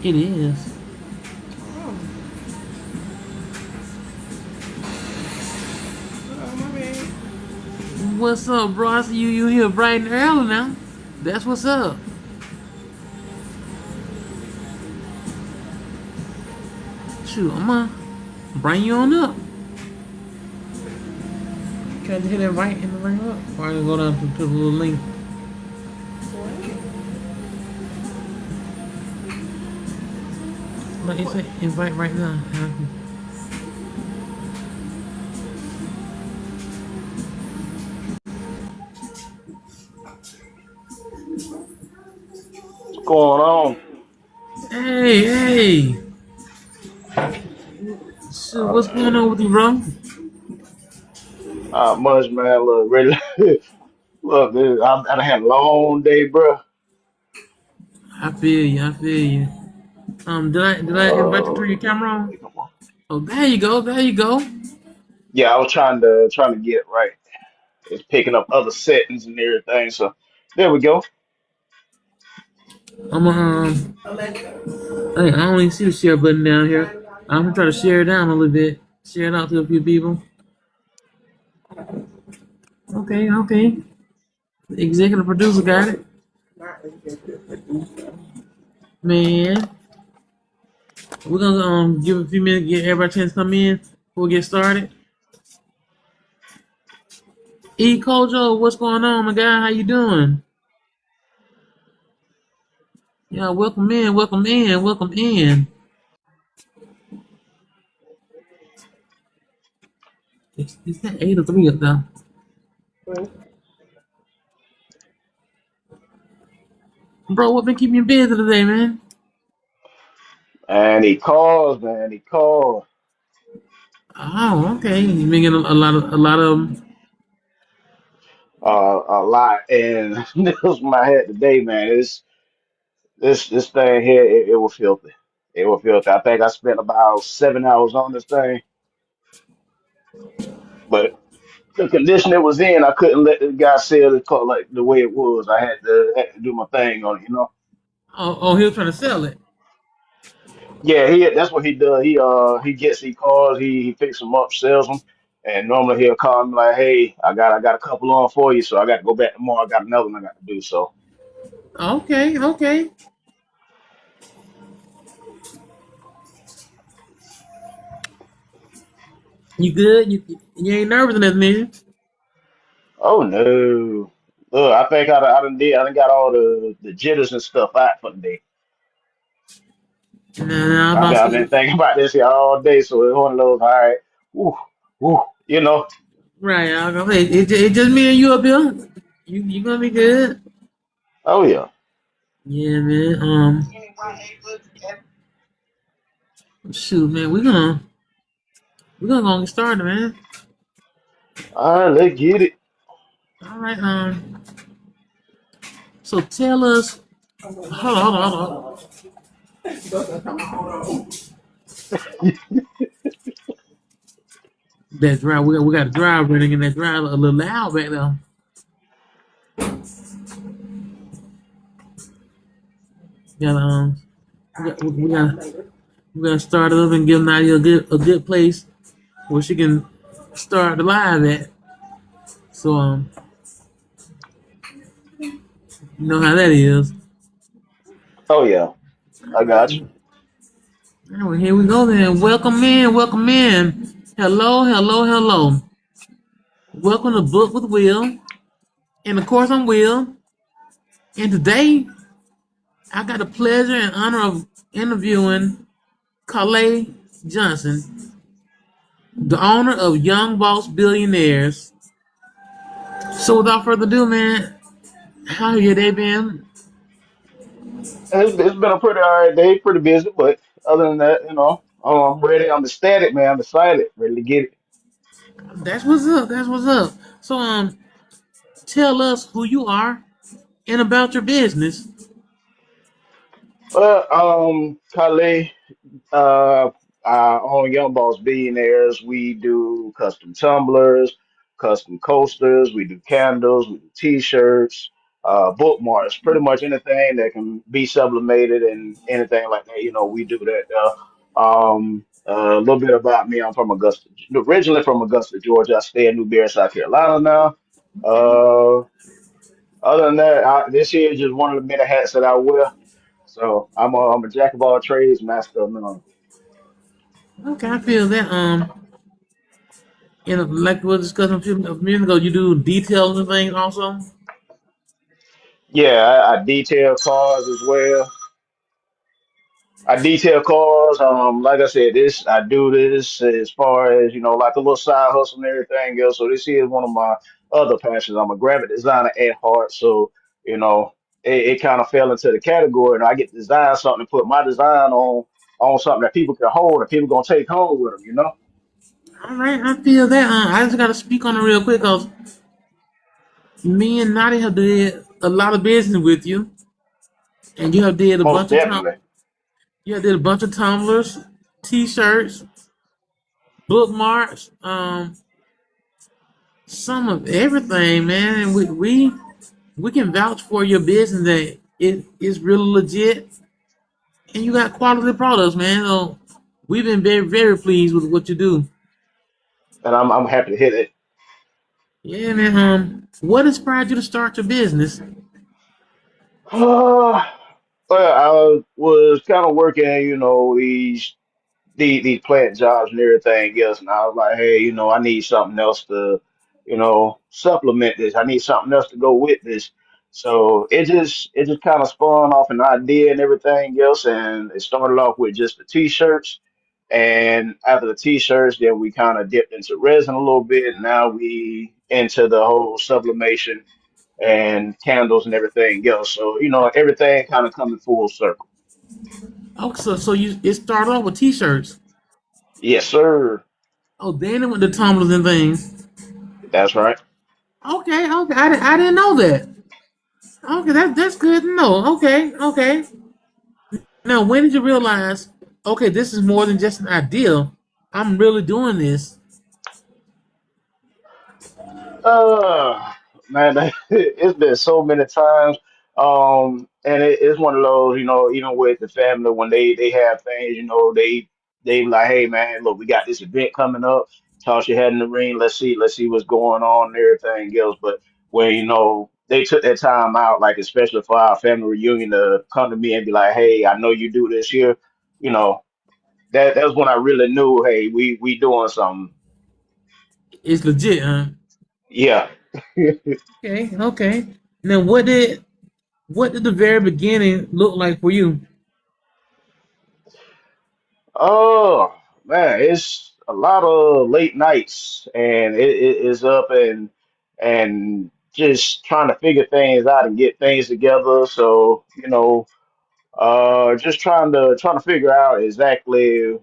It is. Oh, my bad. What's up, bro? I see you here bright and early now. That's what's up. Shoot, I'm gonna bring you on up. Can I hit that right and bring up? Or I can go down to the little link. What? Like you say, invite right now. Going on? Hey, hey. Shoot, what's going on with you, bro? Not much, man. Look, really, look, dude, I done had a long day, bro. I feel you. I feel you. Did I invite you to Uh, turn your camera on? come on. Oh, there you go. There you go. Yeah, I was trying to get it right. It's picking up other settings and everything. So there we go. I'm I only see the share button down here. I'm gonna try to share it down a little bit. Share it out to a few people. Okay, okay. The executive producer got it. Man, we're gonna give a few minutes, get everybody a chance to come in before we get started. E Kojo, what's going on, my guy? How you doing? Yeah, welcome in, welcome in, welcome in. Is that 8 or 3 up there? Bro, what been keeping you busy today, man? And he calls, man. He calls Oh, okay. You been getting a lot of a lot, and this was my head today, man. This thing here, it was filthy. It was filthy. I think I spent about 7 hours on this thing, but the condition it was in, I couldn't let the guy sell the car like the way it was. I had to do my thing on it. oh, he was trying to sell it. Yeah, that's what he does. He gets these cars, he picks them up, sells them, and normally he'll call me like, "Hey, I got a couple on for you, so I got to go back tomorrow. I got another one I got to do." So Okay, okay. You good? You ain't nervous or nothing, man? oh no, look, I think I done got all the jitters and stuff out for the day. Nah, I'm about to I've been say, thinking about this here all day, so it's one of those. All right, woo, woo, you know. right. I'm gonna say it just me and you up here. You gonna be good? Oh yeah. Yeah, man. Shoot, man. We're gonna go and get started, man. All right, let's get it. All right. So tell us. Hold on, hold on, hold on. That drive. We got a drive running, and that drive a little loud back there. Got we got to start it up and give Nadia a good place where she can start the live at. So you know how that is. Oh yeah, I got you. Anyway, here we go then. Welcome in, welcome in. Hello, hello, hello. Welcome to Book with Will. And of course I'm Will. And today I got the pleasure and honor of interviewing Kale Johnson, the owner of Young Boss Billionaires. So without further ado, man, how your day been? It's been a pretty all right day, pretty busy, but other than that, I'm ready. I'm ecstatic, man. I'm excited, ready to get it. That's what's up. That's what's up. So tell us who you are and about your business. Well, Kale, on Young Boss Billionaires, we do custom tumblers, custom coasters, we do candles, we do t-shirts, bookmarks, pretty much anything that can be sublimated and anything like that. We do that. A little bit about me: I'm from Augusta, originally from Augusta, Georgia. I stay in Newberry, South Carolina now. Okay. Uh, Other than that, this here is just one of the many hats that I wear. So I'm a jack of all trades, master of none. Okay, I feel that. Like we were discussing a few minutes ago, you do details and things also. Yeah, I detail cars as well. I detail cars. Like I said, I do this as far as like a little side hustle and everything else. So this here is one of my other passions. I'm a graphic designer at heart, so you know it kind of fell into the category, and I get to design something and put my design on something that people can hold and people gonna take home with them. All right, I feel that. I just got to speak on it real quick because me and Nadi have did a lot of business with you, and you have did a Most bunch of definitely. you have did a bunch of tumblers, T-shirts, bookmarks, some of everything, man. And we can vouch for your business that it is really legit, and you got quality products, man. So we've been very pleased with what you do. And I'm happy to hit it. Yeah, man. What inspired you to start your business? Well, I was kind of working, these plant jobs and everything else, and I was like, hey, I need something else to, supplement this. I need something else to go with this. So it just kind of spun off an idea and everything else, and it started off with just the t-shirts. And after the t-shirts, then we kind of dipped into resin a little bit. Now we into the whole sublimation and candles and everything else. So, everything kind of coming full circle. Oh, so you it started off with T-shirts. Yes, sir. Oh, then it went to tumblers and things. That's right. Okay. I didn't know that. Okay, that's good to know. Okay. Now, when did you realize? Okay, this is more than just an idea. I'm really doing this. Uh, Man, it's been so many times. And it's one of those, even with the family when they have things, they like, hey man, look, we got this event coming up. Toss your head in the ring. Let's see what's going on and everything else. But when they took that time out, like especially for our family reunion, to come to me and be like, hey, I know you do this here, you know, that was when I really knew, hey, we doing something. It's legit, huh? Yeah. Okay. Now, what did the very beginning look like for you? Oh man, it's a lot of late nights, and it is up and just trying to figure things out and get things together. So just trying to figure out exactly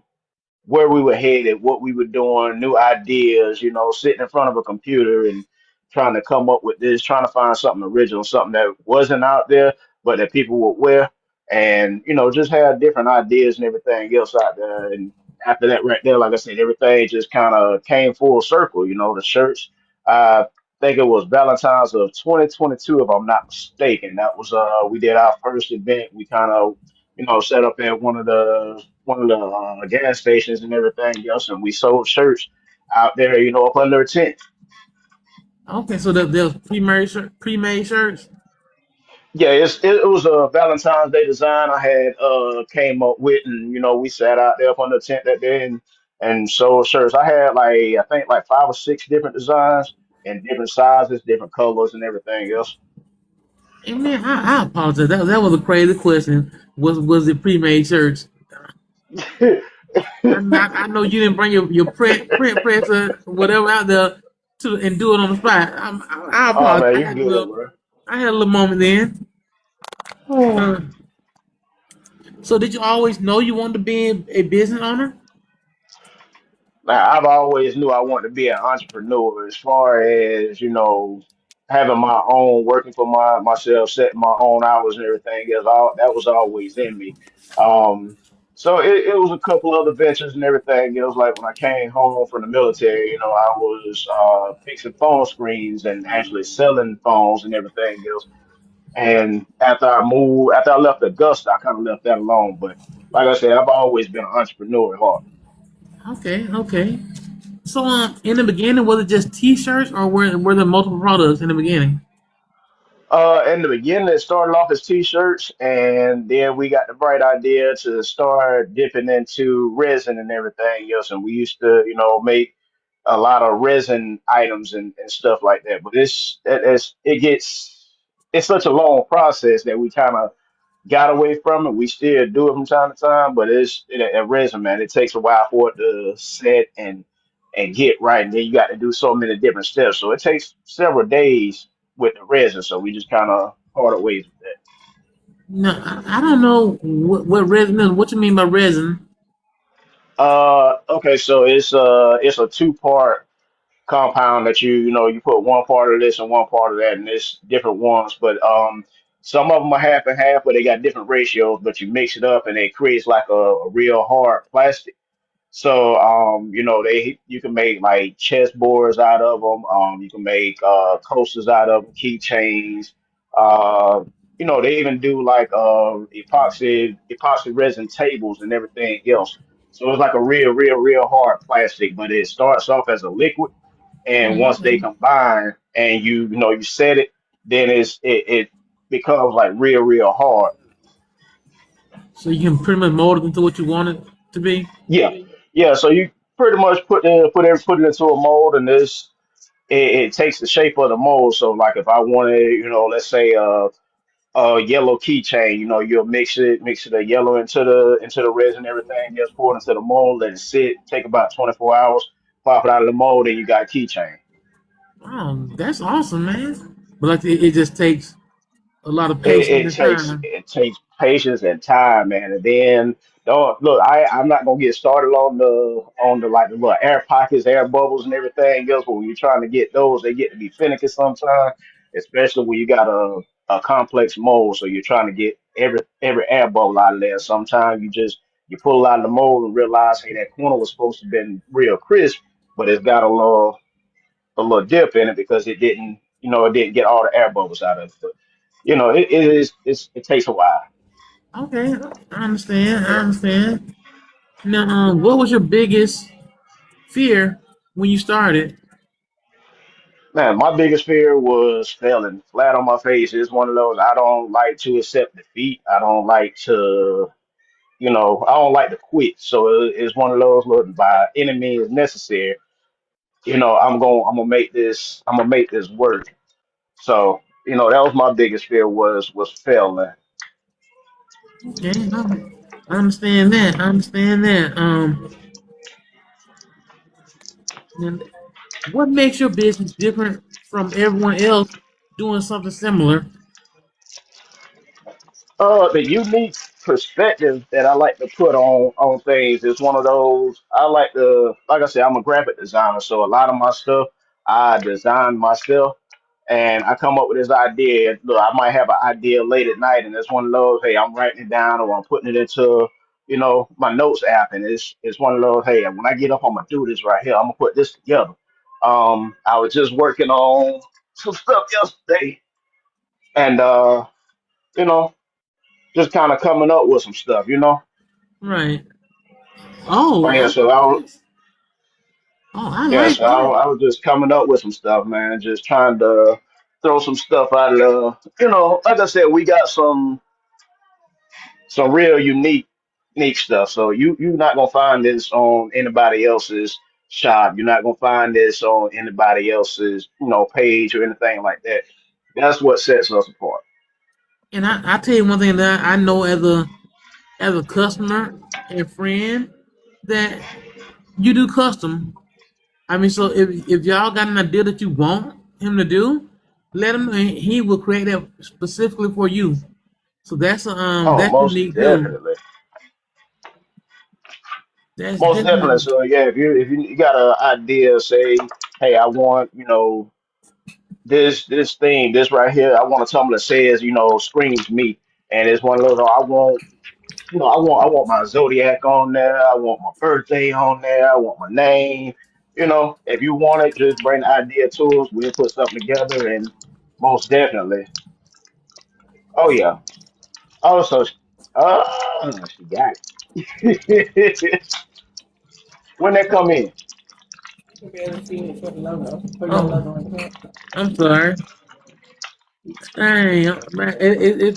where we were headed, what we were doing, new ideas, sitting in front of a computer and trying to come up with this, trying to find something original, something that wasn't out there, but that people would wear. And, just have different ideas and everything else out there. And after that, right there, like I said, everything just kind of came full circle. The shirts, I think it was Valentine's of 2022, if I'm not mistaken. That was, we did our first event. We kind of set up at one of the gas stations and everything else, and we sold shirts out there, up under a tent. Okay, so there's pre-made shirts. Yeah, it was a Valentine's Day design I had came up with, and we sat out there up under a tent that day and sold shirts. I had like I think like 5 or 6 different designs and different sizes, different colors, and everything else. And man, I apologize. That was a crazy question. Was it pre-made shirts? I know you didn't bring your print press or whatever out there to and do it on the spot. I Oh apologize. man, you good, bro? I had a little moment then. Uh, so did you always know you wanted to be a business owner? Now, I've always knew I wanted to be an entrepreneur as far as, having my own, working for myself, setting my own hours and everything else. That was always in me. Um, so it was a couple other ventures and everything else. Like when I came home from the military, I was fixing phone screens and actually selling phones and everything else. And after I left Augusta, I kind of left that alone. But like I said, I've always been an entrepreneur at heart. Okay, okay. So, in the beginning, was it just T-shirts, or were there multiple products in the beginning? In the beginning, it started off as t-shirts, and then we got the bright idea to start dipping into resin and everything else. And we used to, make a lot of resin items and stuff like that. But it's such a long process that we kind of got away from it. We still do it from time to time, but a resin, man. It takes a while for it to set and get right, and then you got to do so many different steps. So it takes several days with the resin. So we just kind of parted ways with that. No, I don't know what resin is. What you mean by resin? Okay, so it's a two-part compound that you put one part of this and one part of that, and it's different ones, but some of them are half and half, but they got different ratios. But you mix it up, and it creates like a real hard plastic. So, you can make like chessboards out of them. You can make coasters out of them, keychains. Uh, they even do like epoxy resin tables and everything else. So it's like a real hard plastic, but it starts off as a liquid, and Oh, once they okay. combine and you set it, then it becomes like real hard. So you can pretty much mold it into what you want it to be. Yeah, yeah. So you pretty much put it into a mold, and it takes the shape of the mold. So like if I wanted, let's say a yellow keychain, you'll mix it a yellow into the resin and everything, just pour it into the mold, let it sit, take about 24 hours, pop it out of the mold, and you got a keychain. Oh, that's awesome, man. But like it just takes a lot of it, patience it and takes time. it takes patience and time, man. And then don't look, I'm not gonna get started on the like the little air pockets, air bubbles, and everything else. But when you're trying to get those, they get to be finicky sometimes, especially when you got a complex mold. So you're trying to get every air bubble out of there. Sometimes you pull it out of the mold and realize, hey, that corner was supposed to have been real crisp, but it's got a little dip in it because it didn't get all the air bubbles out of it. But it takes a while. Okay, I understand. I understand. Now, what was your biggest fear when you started? Man, my biggest fear was failing flat on my face. It's one of those, I don't like to accept defeat. I don't like to quit. So it's one of those, look, by any means necessary. I'm gonna make this work. So that was my biggest fear was failing. Okay, I understand that. I understand that. Now, what makes your business different from everyone else doing something similar? The unique perspective that I like to put on things is one of those. I like I said, I'm a graphic designer, so a lot of my stuff I design myself, and I come up with this idea. Look, I might have an idea late at night, and it's one of those. Hey, I'm writing it down, or I'm putting it into my notes app, and it's one of those. Hey, when I get up, I'm gonna do this right here. I'm gonna put this together. I was just working on some stuff yesterday, and you know just kind of coming up with some stuff. Right. Oh, Oh yeah, so I was, that's, oh, I yeah, like so I, that. I was just coming up with some stuff, man. Just trying to throw some stuff out of like I said, we got some real unique stuff. So you're not gonna find this on anybody else's shop. You're not gonna find this on anybody else's page or anything like that. That's what sets us apart. And I tell you one thing that I know as a customer and friend that you do custom. I mean, so if y'all got an idea that you want him to do, let him know. And he will create that specifically for you. So Oh, that's most unique too. definitely. That's Most definitely. definitely. So yeah, if you got an idea, say, hey, I want this thing, this right here. I want something that says screams me, and it's one of those. I want my zodiac on there. I want my birthday on there. I want my name. If you want it, just bring the idea to us. We'll put something together, and most definitely. Oh yeah. Also, she got it. When they come in, You can barely see it for the logo, for your Oh, logo on top. I'm sorry. Dang, man,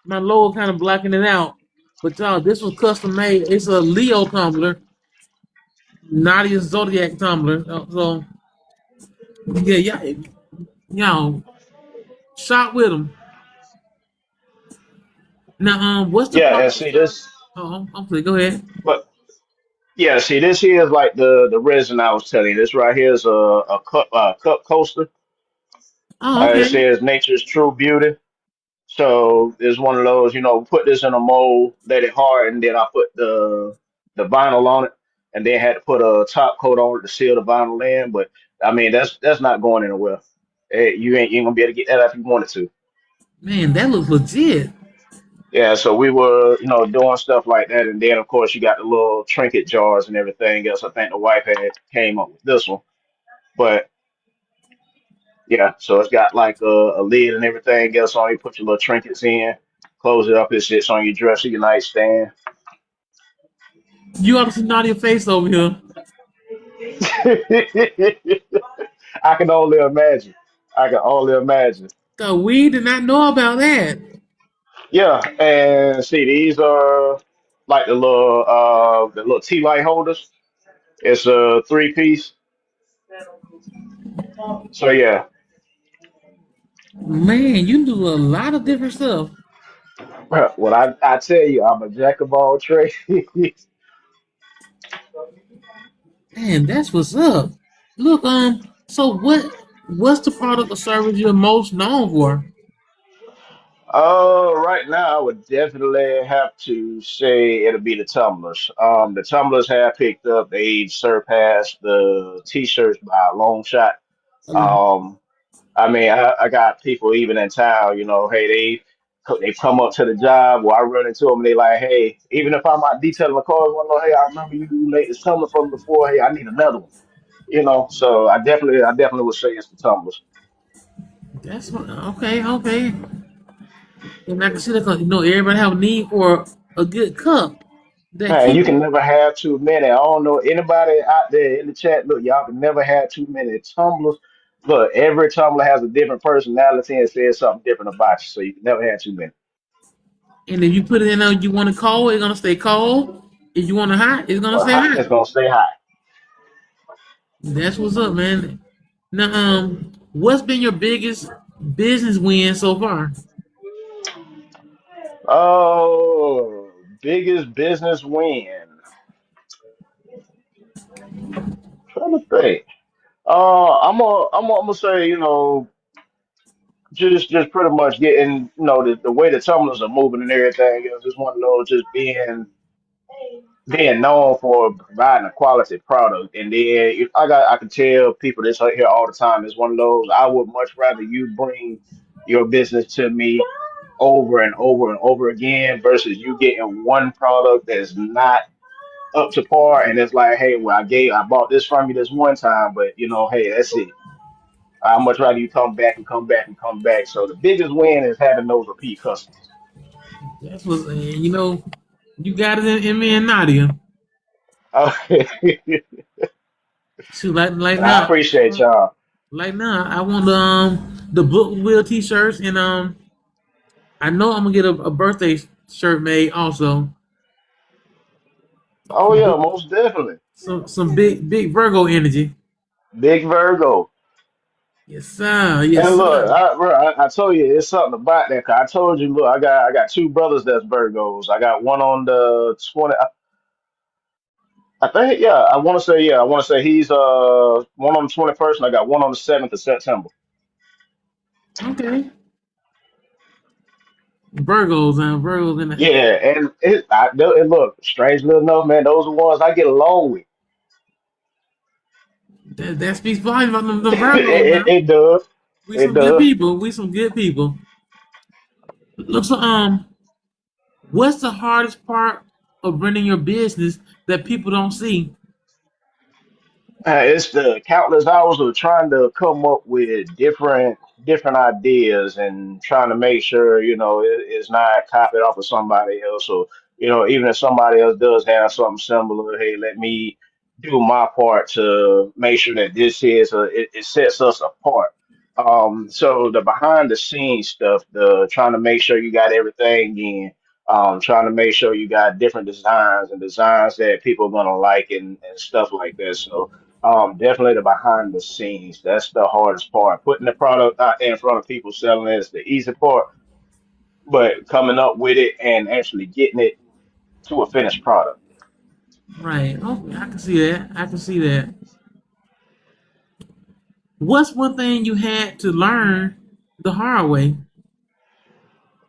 my logo kind of blocking it out. But y'all, this was custom made. It's a Leo tumbler, Nadia Zodiac tumbler. So yeah, yeah, y'all shot with them. Now, what's the yeah, part? and see this, I'm sorry. Go ahead. but yeah, see this here is like the resin I was telling you. This right here is a cup coaster. Oh, It okay. says nature's true beauty. So it's one of those, put this in a mold, let it harden, then I put the vinyl on it, and then had to put a top coat on it to seal the vinyl in. But I mean, that's not going anywhere. You ain't gonna be able to get that if you wanted to. Man, that looks legit. Yeah, so we were, doing stuff like that, and then of course you got the little trinket jars and everything else. I think the wife had came up with this one, but yeah, so it's got like a lid and everything else on it. Put your little trinkets in, close it up. It sits on your dresser, your nightstand. You ought to see Nadia's face over here. I can only imagine. I can only imagine. Cause we did not know about that. Yeah, and see, these are like the little tea light holders. It's a three piece. So yeah, Man, you do a lot of different stuff. what I tell you, I'm a jack of all trades. Man, that's what's up. Look, so what's the product or service you're most known for? Right now, I would definitely have to say it'll be the tumblers. The tumblers have picked up. They surpassed the t-shirts by a long shot. Um, I mean, I got people even in town, hey, they come up to the job where I run into them and they like, hey, even if I'm out detailing the cars, one know, hey, I remember you made this tumbler for me before. Hey, I need another one. So I definitely would say it's the tumblers. That's okay, okay. And I can see that 'cause, everybody have a need for a good cup that Man, keep you it. can never have too many. I don't know anybody out there in the chat. Look, y'all can never have too many tumblers. Look, every tumbler has a different personality and says something different about you, so you can never have too many. And if you put it in there, you want it cold, it's gonna stay cold. If you want it hot, it's gonna But stay hot. it's gonna stay high. That's what's up, man. Now, what's been your biggest business win so far? Oh, biggest business win. Trying to think. I'm gonna say, just pretty much getting, the way the tumblers are moving and everything else. Just one of those, just being known for providing a quality product. And then I can tell people this out here all the time. It's one of those. I would much rather you bring your business to me over and over and over again versus you getting one product that's not up to par, and it's like, hey, well, I bought this from you this one time, but hey, that's it. I much rather you come back and come back and come back. So the biggest win is having those repeat customers. That's what you got it in me and Nadia. Okay. Shoot, like I now, appreciate y'all. I want the book wheel t-shirts and I know I'm gonna get a birthday shirt made also. Oh yeah, most definitely. Some big Virgo energy. Big Virgo. Yes sir, yes And look, sir. I told you it's something about that. 'Cause I told you, look, I got two brothers that's Virgos. I got one on the 20. I think, yeah, I want to say he's one on the 21st, and I got one on the 7th of September. Okay. Virgos in the house. Yeah, and look, strangely enough, man, those are ones I get along with. That speaks volumes about them it, Virgos it, now. it does, We it some good does. people. We some good people. Look, so what's the hardest part of running your business that people don't see? It's the countless hours of trying to come up with different ideas and trying to make sure it's not copied off of somebody else. Or even if somebody else does have something similar, hey, let me do my part to make sure that it sets us apart. So the behind the scenes stuff, the trying to make sure you got everything in, trying to make sure you got different designs and designs that people are gonna like and stuff like that. So definitely the behind the scenes. That's the hardest part. Putting the product out there in front of people selling it is the easy part, but coming up with it and actually getting it to a finished product. Right. Okay, I can see that. I can see that. What's one thing you had to learn the hard way?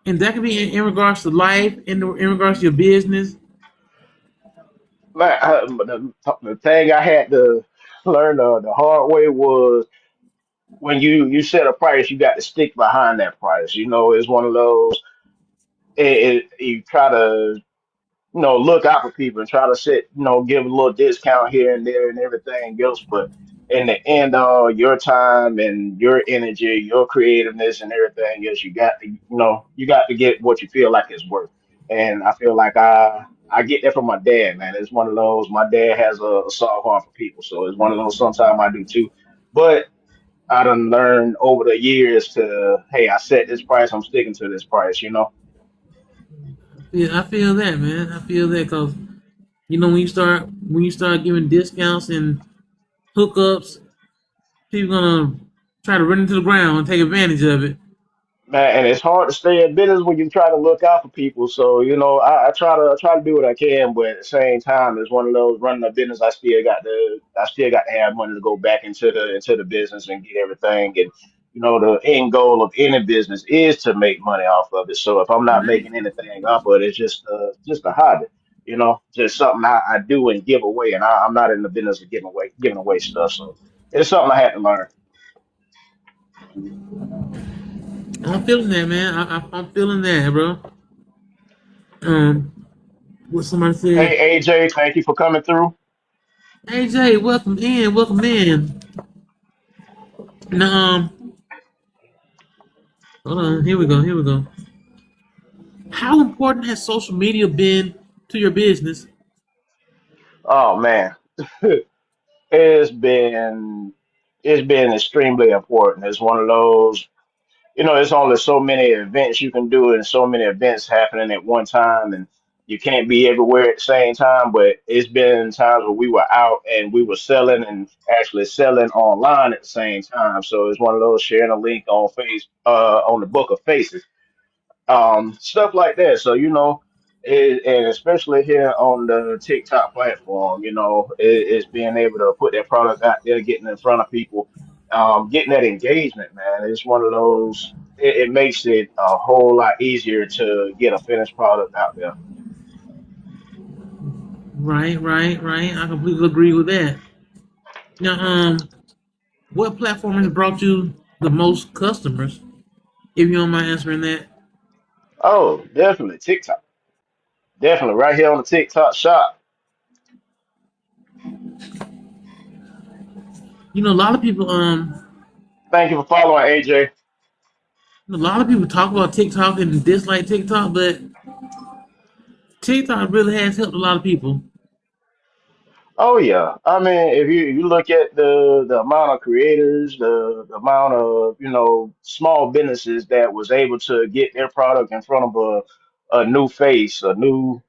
And that could be in regards to life, in regards to your business. Man, the thing I had to learn the hard way was when you set a price, you got to stick behind that price. It's one of those. You try to look out for people and try to give a little discount here and there and everything else. But in the end, all your time and your energy, your creativeness and everything else, you got to get what you feel like it's worth. And I feel like I get that from my dad, man. It's one of those. My dad has a soft heart for people, so it's one of those. Sometimes I do too, but I done learned over the years to, hey, I set this price, I'm sticking to this price. Yeah, I feel that, man. I feel that because when you start giving discounts and hookups, people gonna try to run into the ground and take advantage of it. Man, and it's hard to stay in business when you try to look out for people. So, I try to do what I can, but at the same time, it's one of those running a business. I still got to have money to go back into the business and get everything. And the end goal of any business is to make money off of it. So if I'm not Right. making anything off of it, it's just a hobby. Just something I do and give away. And I'm not in the business of giving away stuff. So it's something I had to learn. I'm feeling that, man. I'm feeling that, bro. Um, what somebody said. Hey, AJ, thank you for coming through. AJ, welcome in, welcome in. Now, hold on. Here we go. Here we go. How important has social media been to your business? Oh man. It's been it's been extremely important. It's one of those, there's only so many events you can do and so many events happening at one time and you can't be everywhere at the same time, but it's been times where we were out and we were selling and actually selling online at the same time. So it's one of those sharing a link on the book of faces, stuff like that. So and especially here on the TikTok platform, it's being able to put that product out there, getting in front of people, getting that engagement, man. It's one of those. It makes it a whole lot easier to get a finished product out there. Right, right, right. I completely agree with that. Now, what platform has brought you the most customers? If you don't mind answering that. Oh, definitely TikTok, definitely right here on the TikTok shop. A lot of people, Thank you for following, AJ. a lot of people talk about TikTok and dislike TikTok, but TikTok really has helped a lot of people. Oh yeah, I mean, if you look at the amount of creators, the amount of small businesses that was able to get their product in front of a new face, a new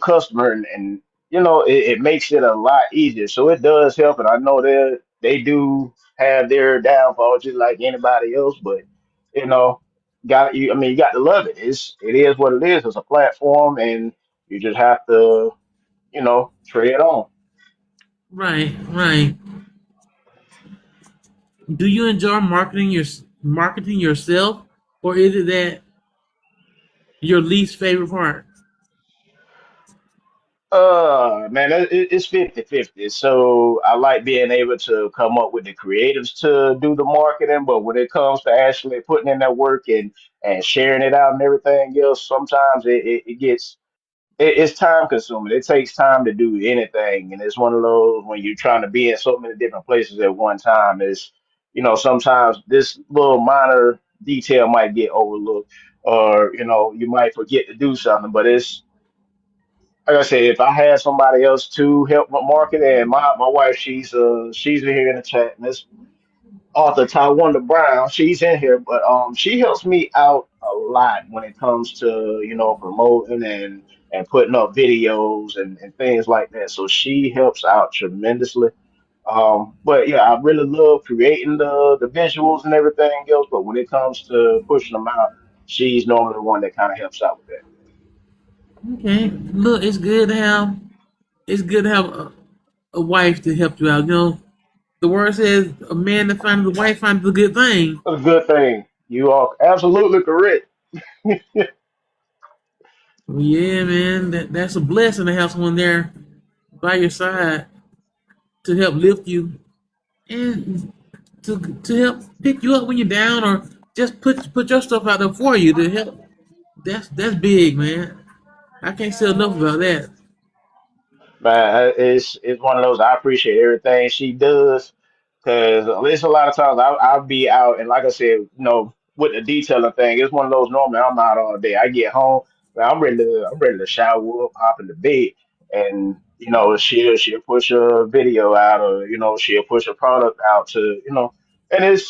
customer, and it makes it a lot easier. So it does help, and I know they do have their downfalls just like anybody else, but you know, I mean, you got to love it. It is what it is. It's a platform, and you just have to tread on. Right, right. Do you enjoy marketing yourself, or is it that your least favorite part? Man, it's 50-50. So I like being able to come up with the creatives to do the marketing, but when it comes to actually putting in that work and sharing it out and everything else, sometimes it gets it's time consuming. It takes time to do anything, and it's one of those when you're trying to be in so many different places at one time. Is sometimes this little minor detail might get overlooked, or you might forget to do something. But it's like I said, if I had somebody else to help my market, and my wife, she's in here in the chat, and this author Tywanda Brown, she's in here, but she helps me out a lot when it comes to promoting and putting up videos and things like that. So she helps out tremendously. But yeah, I really love creating the visuals and everything else. But when it comes to pushing them out, she's normally the one that kind of helps out with that. Okay, look, it's good to have a wife to help you out. The word says a man that finds a wife finds a good thing. That's a good thing. You are absolutely correct. Well, yeah, man, that's a blessing to have someone there by your side to help lift you and to help pick you up when you're down, or just put your stuff out there for you to help. That's big, man. I can't say enough about that. Man, it's one of those. I appreciate everything she does because there's a lot of times I'll be out and like I said, with the detailing thing, it's one of those. Normally, I'm out all day. I get home, man, I'm ready to shower up, hop in the bed, and she'll push a video out, or she'll push a product out to and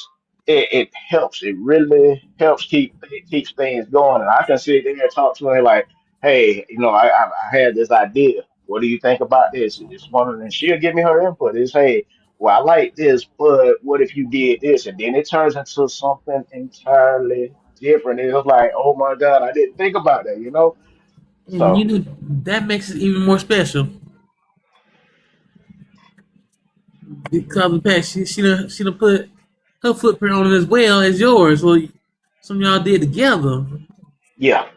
it helps. It really helps it keeps things going, and I can sit there and talk to her like, hey, I had this idea. What do you think about this? And it's one of them. She'll give me her input. It's hey, well, I like this, but what if you did this? And then it turns into something entirely different. It was like, oh my God, I didn't think about that. And So that makes it even more special because the past she done put her footprint on it as well as yours. So some of y'all did together. yeah.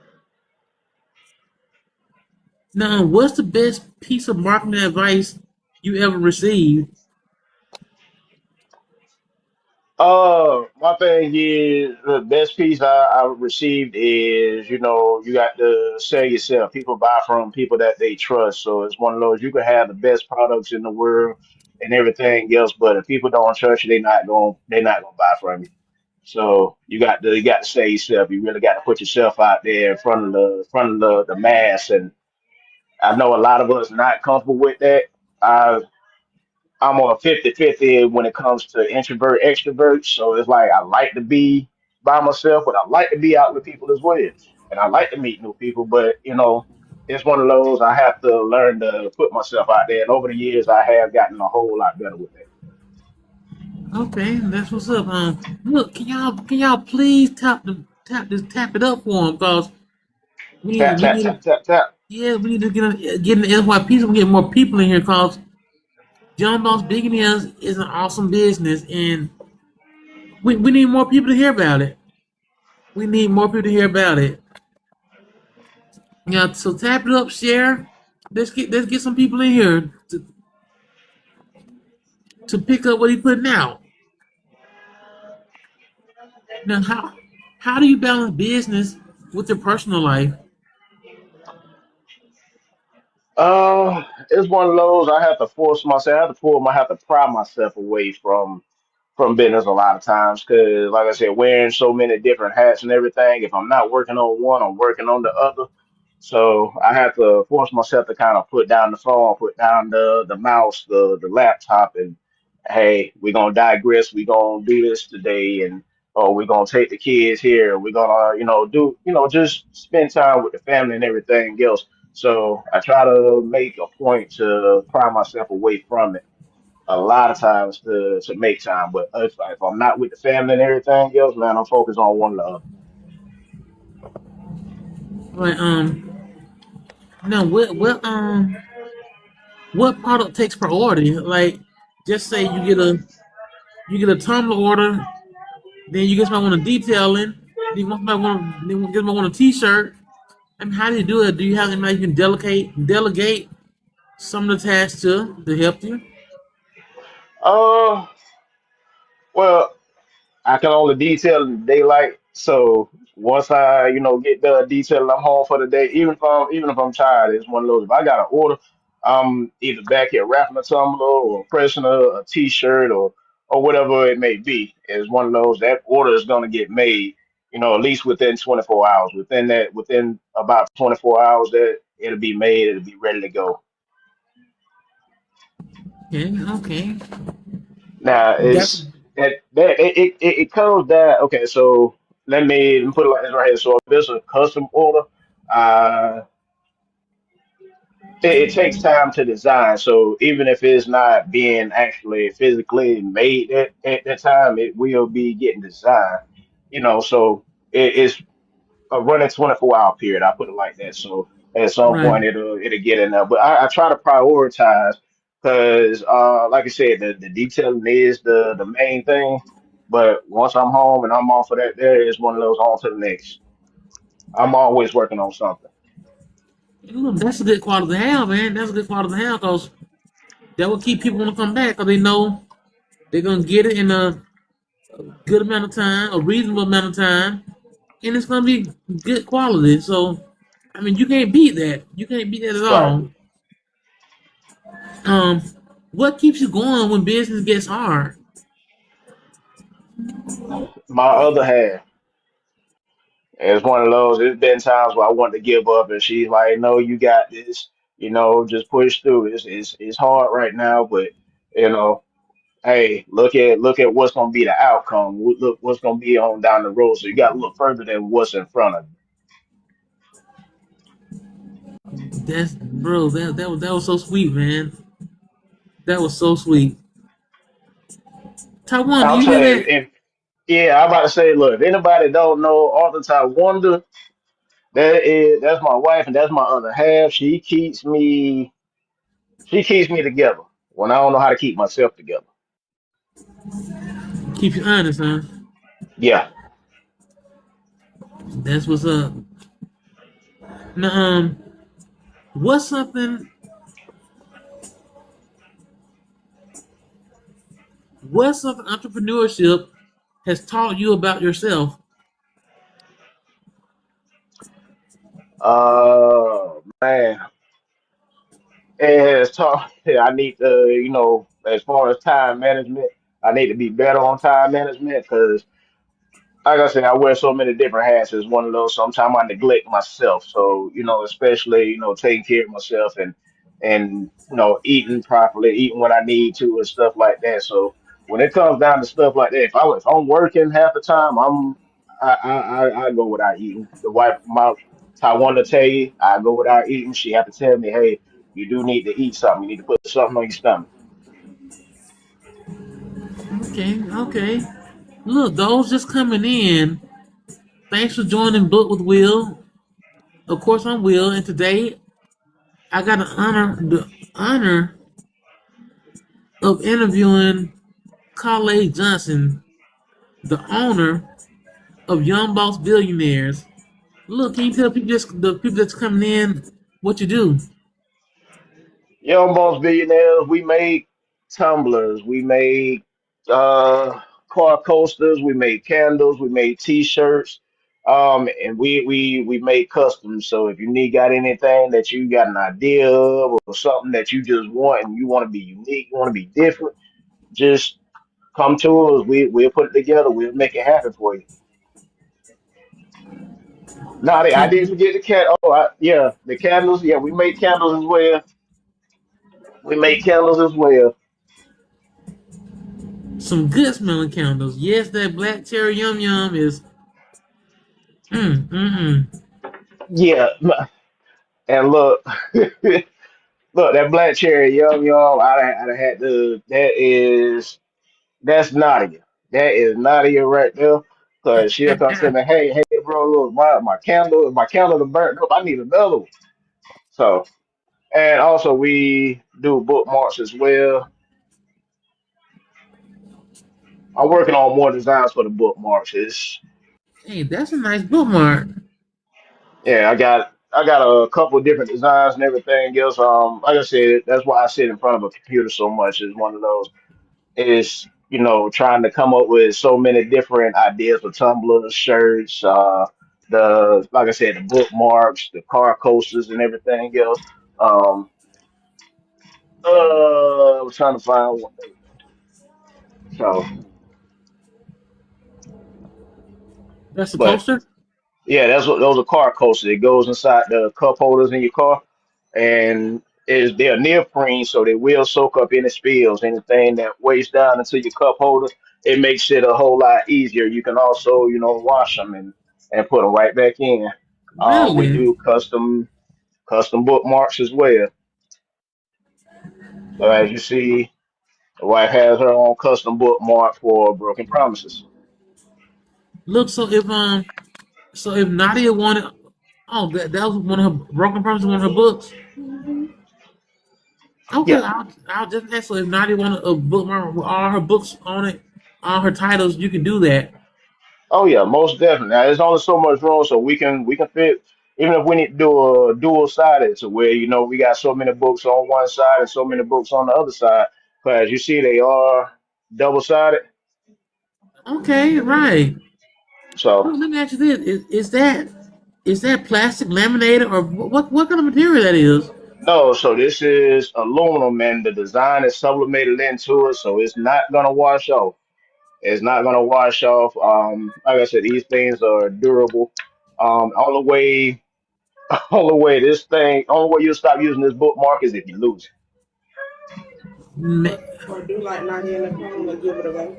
Now, what's the best piece of marketing advice you ever received? My thing is the best piece I received is, you got to sell yourself. People buy from people that they trust. So it's one of those you can have the best products in the world and everything else, but if people don't trust you, they're not gonna buy from you. So you got to sell yourself. You really got to put yourself out there in front of the mass. And I know a lot of us not comfortable with that. I I'm on a 50-50 when it comes to introvert extrovert. So it's like I like to be by myself, but I like to be out with people as well. And I like to meet new people, but it's one of those I have to learn to put myself out there. And over the years I have gotten a whole lot better with that. Okay, that's what's up. Look, can y'all please tap it up for him, cause we need Tap we tap need tap tap tap. yeah, we need to get in the NYP so we get more people in here, cause Young Boss Billionaires is an awesome business, and we need more people to hear about it. We need more people to hear about it. Yeah, so tap it up, share. Let's get some people in here to pick up what he's putting out. Now, how do you balance business with your personal life? It's one of those I have to force myself. I have to pry myself away from business a lot of times because, like I said, wearing so many different hats and everything. If I'm not working on one, I'm working on the other. So I have to force myself to kind of put down the phone, put down the mouse, the laptop, and hey, we're gonna digress. We're gonna do this today, and we're gonna take the kids here. We're gonna, do, just spend time with the family and everything else. So I try to make a point to pry myself away from it a lot of times to make time. But if I'm not with the family and everything else, man, I'm focused on one or the other. Like, now what product takes priority? Like, just say you get a tumbler order, then you get somebody want a detailing, then you want a T-shirt. I mean, how do you do it? Do you have anybody you can delegate some of the tasks to help you? Uh, well, I can only detail in the daylight. So once I, get done detailing, I'm home for the day. Even if I'm tired, it's one of those. If I got an order, I'm either back here wrapping a tumbler or pressing a t-shirt or whatever it may be. It's one of those that order is gonna get made. At least within 24 hours. Within about 24 hours, that it'll be made. It'll be ready to go. Okay, okay. Now That it's that it comes down. Okay, so let me put it like this right here. So if it's a custom order, uh, it takes time to design. So even if it's not being actually physically made at that time, it will be getting designed. So it's a running 24-hour period. I put it like that. So at some right. point it'll get in there. But I try to prioritize because like I said, the detailing is the main thing. But once I'm home and I'm off of that, there is one of those on to the next. I'm always working on something. Look, that's a good quality to have, man. That's a good quality to have because that will keep people want to come back because they know they're gonna get it in a good amount of time, a reasonable amount of time, and it's gonna be good quality. So, I mean, you can't beat that. You can't beat that at Right. all. Um, what keeps you going when business gets hard? My other half. It's one of those. It's been times where I want to give up, and she's like, "No, you got this. Just push through. It's hard right now, but you know, hey, look at what's going to be the outcome. Look what's going to be on down the road. So you got to look further than what's in front of That's bro. That was so sweet, man. That was so sweet. you. Taiwan, do I'll you hear tell you. that? And yeah, I'm about to say, look, if anybody don't know, Arthur Wonder, that's my wife, and that's my other half. She keeps me together when I don't know how to keep myself together. Keep you honest, huh? Yeah. That's what's up. Now, what's something? What's something entrepreneurship has taught you about yourself? Man, it has taught. I need to, as far as time management, I need to be better on time management because, like I said, I wear so many different hats. It's one of those. Sometimes I neglect myself. So, especially, taking care of myself and eating properly, eating what I need to, and stuff like that. So when it comes down to stuff like that, if I'm working half the time, I go without eating. The wife, my Taiwan to tell you, I go without eating. She have to tell me, hey, you do need to eat something. You need to put something on your stomach. Okay, okay. Look, those just coming in. Thanks for joining Book with Will. Of course, I'm Will, and today I got the honor of interviewing Kale Johnson, the owner of Young Boss Billionaires. Look, can you tell the people that's coming in what you do? Young Boss Billionaires, we make tumblers, we make uh, car coasters, we make candles, we make T-shirts, and we make customs. So if you need got anything that you got an idea of or something that you just want and you want to be unique, you want to be different, just come to us. We'll put it together. We'll make it happen for you. Now, I didn't Can forget the cat. Oh, yeah, the candles. Yeah, we make candles as well. We make candles as well. some good smelling candles. Yes, that black cherry yum yum is mm. Yeah, and look, look, that black cherry, yum. I had to. That's Nadia. That is Nadia right there. Cause she'll come to me, hey, bro, look, my candle is burnt up. I need another one. So, and also we do bookmarks as well. I'm working on more designs for the bookmarks. Hey, that's a nice bookmark. Yeah, I got a couple of different designs and everything else. Like I said, that's why I sit in front of a computer so much. Is one of those. Is trying to come up with so many different ideas for tumblers, shirts, the like I said, the bookmarks, the car coasters, and everything else. Um, I was trying to find one. There we go. So, That's a but coaster. yeah, that's what those are car coasters. It goes inside the cup holders in your car, and is they're neoprene, so they will soak up any spills, anything that weighs down into your cup holder. It makes it a whole lot easier. You can also, wash them and put them right back in. We Really? do custom bookmarks as well. So as you see, the wife has her own custom bookmark for broken promises. Look, so if Nadia wanted, oh, that was one of her Broken Promises, one of her books. Mm-hmm. Okay, Yeah. I'll just ask her if Nadia wanted a bookmark with all her books on it, all her titles. You can do that. Oh yeah, most definitely. Now, there's only so much room, so we can fit. Even if we need to do a dual sided, to where we got so many books on one side and so many books on the other side. But as you see, they are double sided. Okay, right. So Look, let me ask you this: is that plastic laminated or what kind of material that is? no, so this is aluminum, and the design is sublimated into it, so it's not gonna wash off. It's not gonna wash off. Like I said, these things are durable. Only way, only way you'll stop using this bookmark is if you lose Or do like Nadia Nicole and give it away.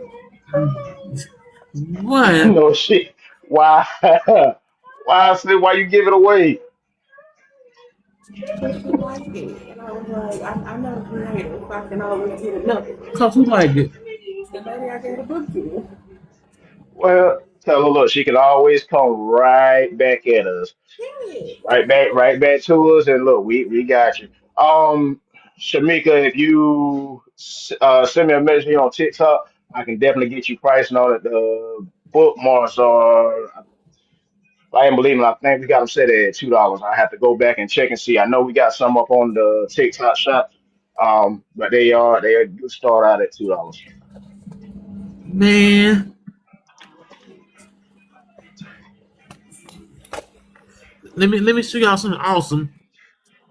it. What? No shit. Why? Why? I said, why you give it away? Because she liked it. And I was like, I'm not a creator, so I can always get enough. Cause who liked it? The lady I gave the book to. Well, tell her, look, she can always come right back at us, Period. right back to us, and look, we got you. Shamika, if you send me a message on TikTok, I can definitely get you pricing on it. The bookmarks are, I ain't believing. I think we got them set at $2. I have to go back and check and see. I know we got some up on the TikTok shop, but they do start out at $2. Man, let me show y'all something awesome.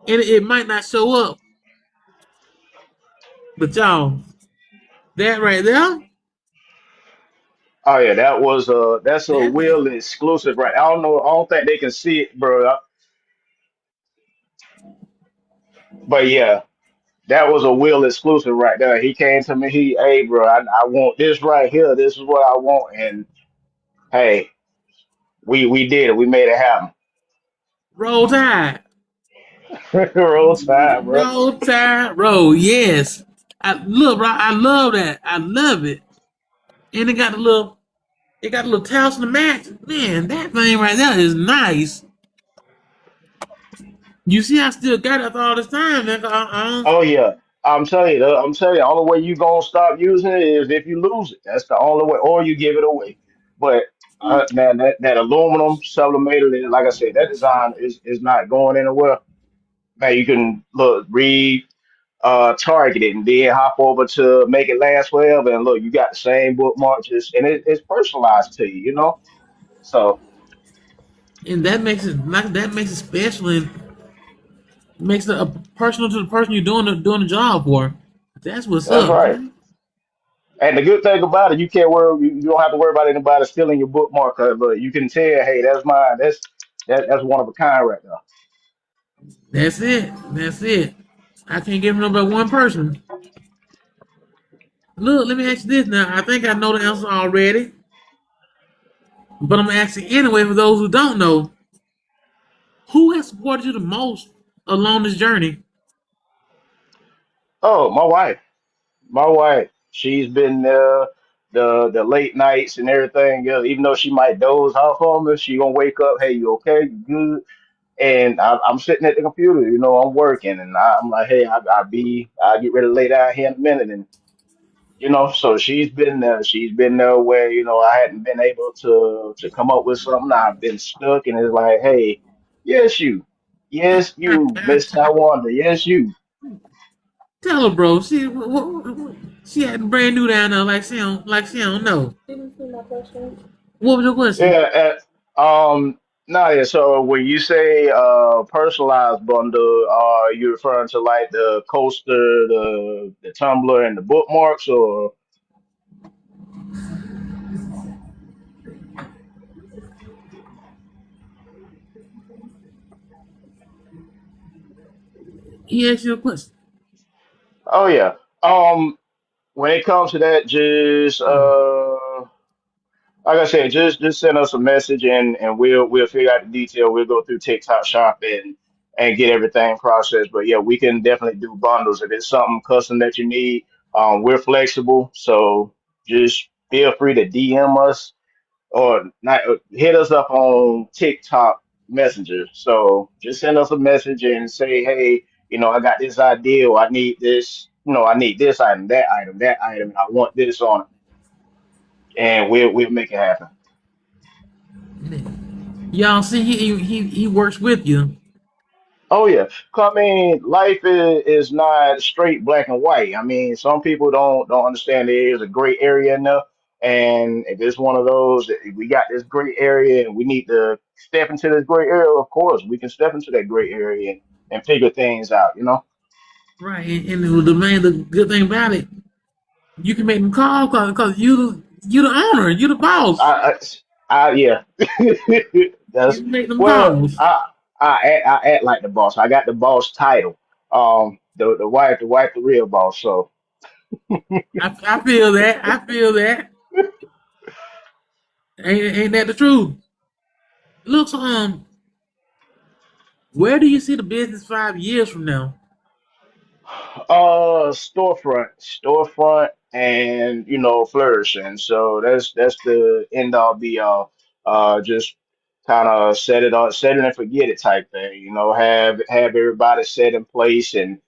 And it might not show up, but y'all, that right there, Oh yeah, that's a that Will exclusive, right? I don't know. I don't think they can see it, bro. But yeah, that was a Will exclusive right there. He came to me. Hey, bro, I want this right here. This is what I want. And hey, we did it. We made it happen. roll tide, Roll Tide, bro. roll tide, roll. Yes, I look, bro. I love that. I love it. And it got a little towels in the match. Man, that thing right there is nice. You see, I still got it after all this time, man. Oh yeah, I'm telling you, the only way you gonna stop using it is if you lose it. That's the only way, or you give it away. But man, that aluminum sublimated, like I said, that design is not going anywhere. Man, you can look, read, target it, and then hop over to make it last forever. And look, you got the same bookmark, just and it's personalized to you. So and that makes it special and makes it a personal to the person you're doing the job for. That's what's that's up, right. man. And the good thing about it, you can't worry. You don't have to worry about anybody stealing your bookmark. 'Cause, look, you can tell, hey, that's mine. That's one of a kind right there. That's it. That's it. I can't give it but one person. Look, let me ask you this now. I think I know the answer already, but I'm asking anyway for those who don't know. Who has supported you the most along this journey? Oh, my wife. My wife. She's been there the late nights and everything. Yeah, even though she might doze off on me, she gonna wake up. Hey, you okay? You good? And I'm sitting at the computer. I'm working, and I'm like, hey, I'll get ready to lay down here in a minute, and so she's been there. She's been there where I hadn't been able to come up with something. I've been stuck, and it's like, hey, yes, you, Miss Taiwan, yes, you. Tell her, bro. See, what? She had brand new down there, like she don't know. Didn't you see my question? What was your question? Yeah. Nadia. So when you say personalized bundle, are you referring to like the coaster, the tumbler, and the bookmarks, or He asked you a question. oh yeah. When it comes to that, just Oh, like I said, just send us a message and we'll figure out the detail. We'll go through TikTok Shop and get everything processed. But yeah, we can definitely do bundles if it's something custom that you need. We're flexible, so just feel free to DM us or not hit us up on TikTok Messenger. So just send us a message and say, hey, I got this idea, or I need this, I need this item, that item, and I want this on it, and we'll make it happen. y'all see, he works with you. Oh yeah, 'cause, I mean, life is not straight black and white. I mean, some people don't understand there is a gray area in there, and if it's one of those, we got this gray area and we need to step into this gray area. Of course, we can step into that gray area and figure things out. Right, and the man, the good thing about it, you can make them call because you the owner, you the boss. I, yeah, You that's can make them well, calls. I act like the boss. I got the boss title. The wife, the real boss. So. I feel that. I feel that. Ain't that the truth? Look, so where do you see the business 5 years from now? Storefront, and flourishing. So that's the end all be all. Just kind of set it and forget it type thing. Have everybody set in place and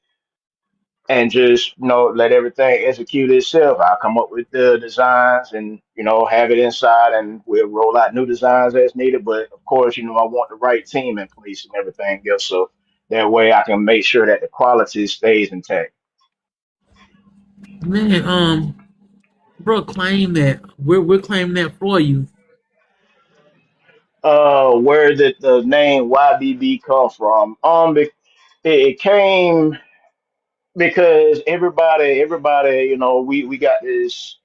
just let everything execute itself. I'll come up with the designs and have it inside, and we'll roll out new designs as needed. But of course, I want the right team in place and everything else, so that way I can make sure that the quality stays intact. Man, bro, claim that. We're claiming that for you. Where did the name YBB come from? It came because everybody, we got this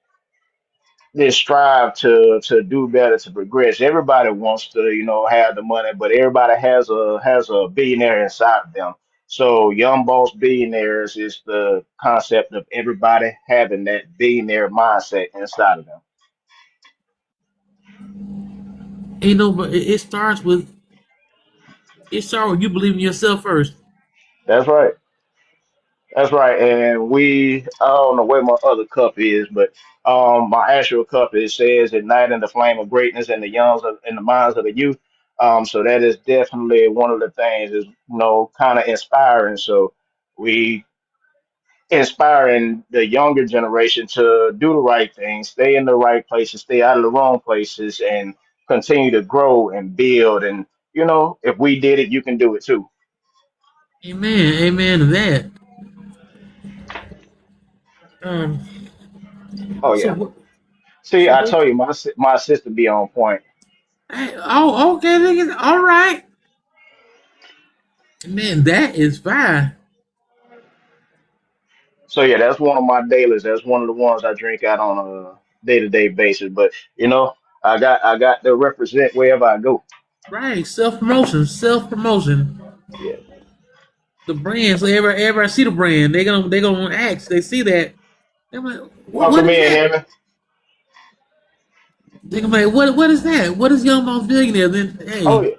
strive to do better, to progress. Everybody wants to have the money, but everybody has a billionaire inside of them. So Young Boss Billionaires is the concept of everybody having that billionaire mindset inside of them. Ain't no, but it starts with you believing in yourself first. That's right. That's right. And I don't know where my other cup is, but my actual cup, it says igniting the flame of greatness in the minds of the youth. So that is definitely one of the things is, kind of inspiring. So we inspiring the younger generation to do the right things, stay in the right places, stay out of the wrong places, and continue to grow and build. And, if we did it, you can do it too. Amen. Amen to that. Um. Oh, So yeah. what? See, So I what? told you, my sister be on point. Hey, oh, okay, nigga. All right. Man, that is fine. So yeah, that's one of my dailies. That's one of the ones I drink out on a day-to-day basis. But I got to represent wherever I go. Right. Self promotion. Self promotion. Yeah. The brand. So everybody see the brand. They gonna ask. They see that. They're like, Oh, what come is in, that? Hammond. They gonna be like, what is that? What is Young Boss Billionaire? Then Oh hey, yeah.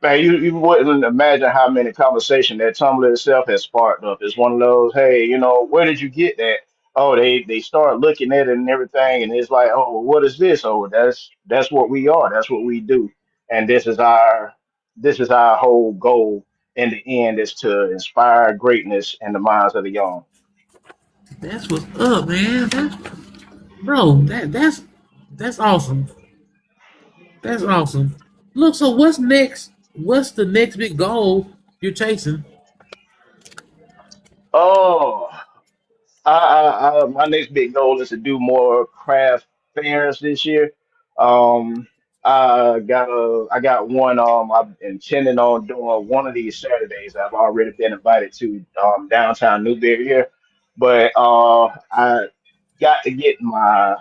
Man, you wouldn't imagine how many conversation that Tumblr itself has sparked up. It's one of those, hey, where did you get that? Oh, they start looking at it and everything, and it's like, oh, well, what is this? Oh, that's what we are. That's what we do, and this is our whole goal in the end is to inspire greatness in the minds of the young. that's what's up, man. Bro. That's awesome. That's awesome. Look, so what's next? What's the next big goal you're chasing? Oh, My next big goal is to do more craft fairs this year. Um, I got one. I'm intending on doing one of these Saturdays. I've already been invited to downtown Newberry here, but I got to get my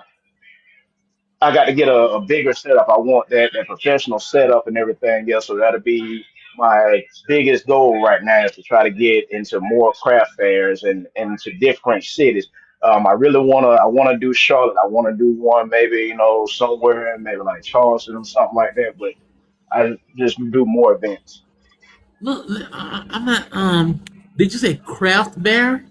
I got to get a bigger setup. I want that professional setup and everything else. So that'll be my biggest goal right now is to try to get into more craft fairs and to different cities. I wanna do Charlotte. I wanna do one maybe, somewhere maybe like Charleston or something like that. But I just do more events. Look, I'm not. Did you say craft bear?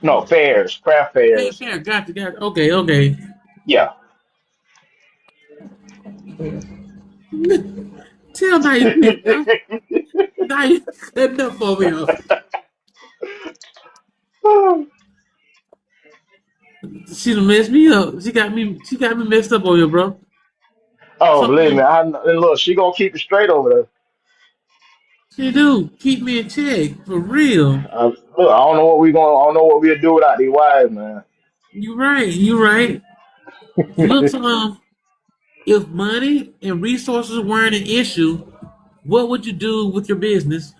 No, fairs, craft Fair, fairs. fair. Gotcha, gotcha. Okay, okay. Yeah. Tell now you now you cutting up for me. She done messed me up. She got me messed up on you, bro. Oh, So believe me, and look, she gonna keep it straight over there. she do keep me in check for real. Look, I don't know what we'll do without these wives, man. You right. You right. Look, if money and resources weren't an issue, what would you do with your business?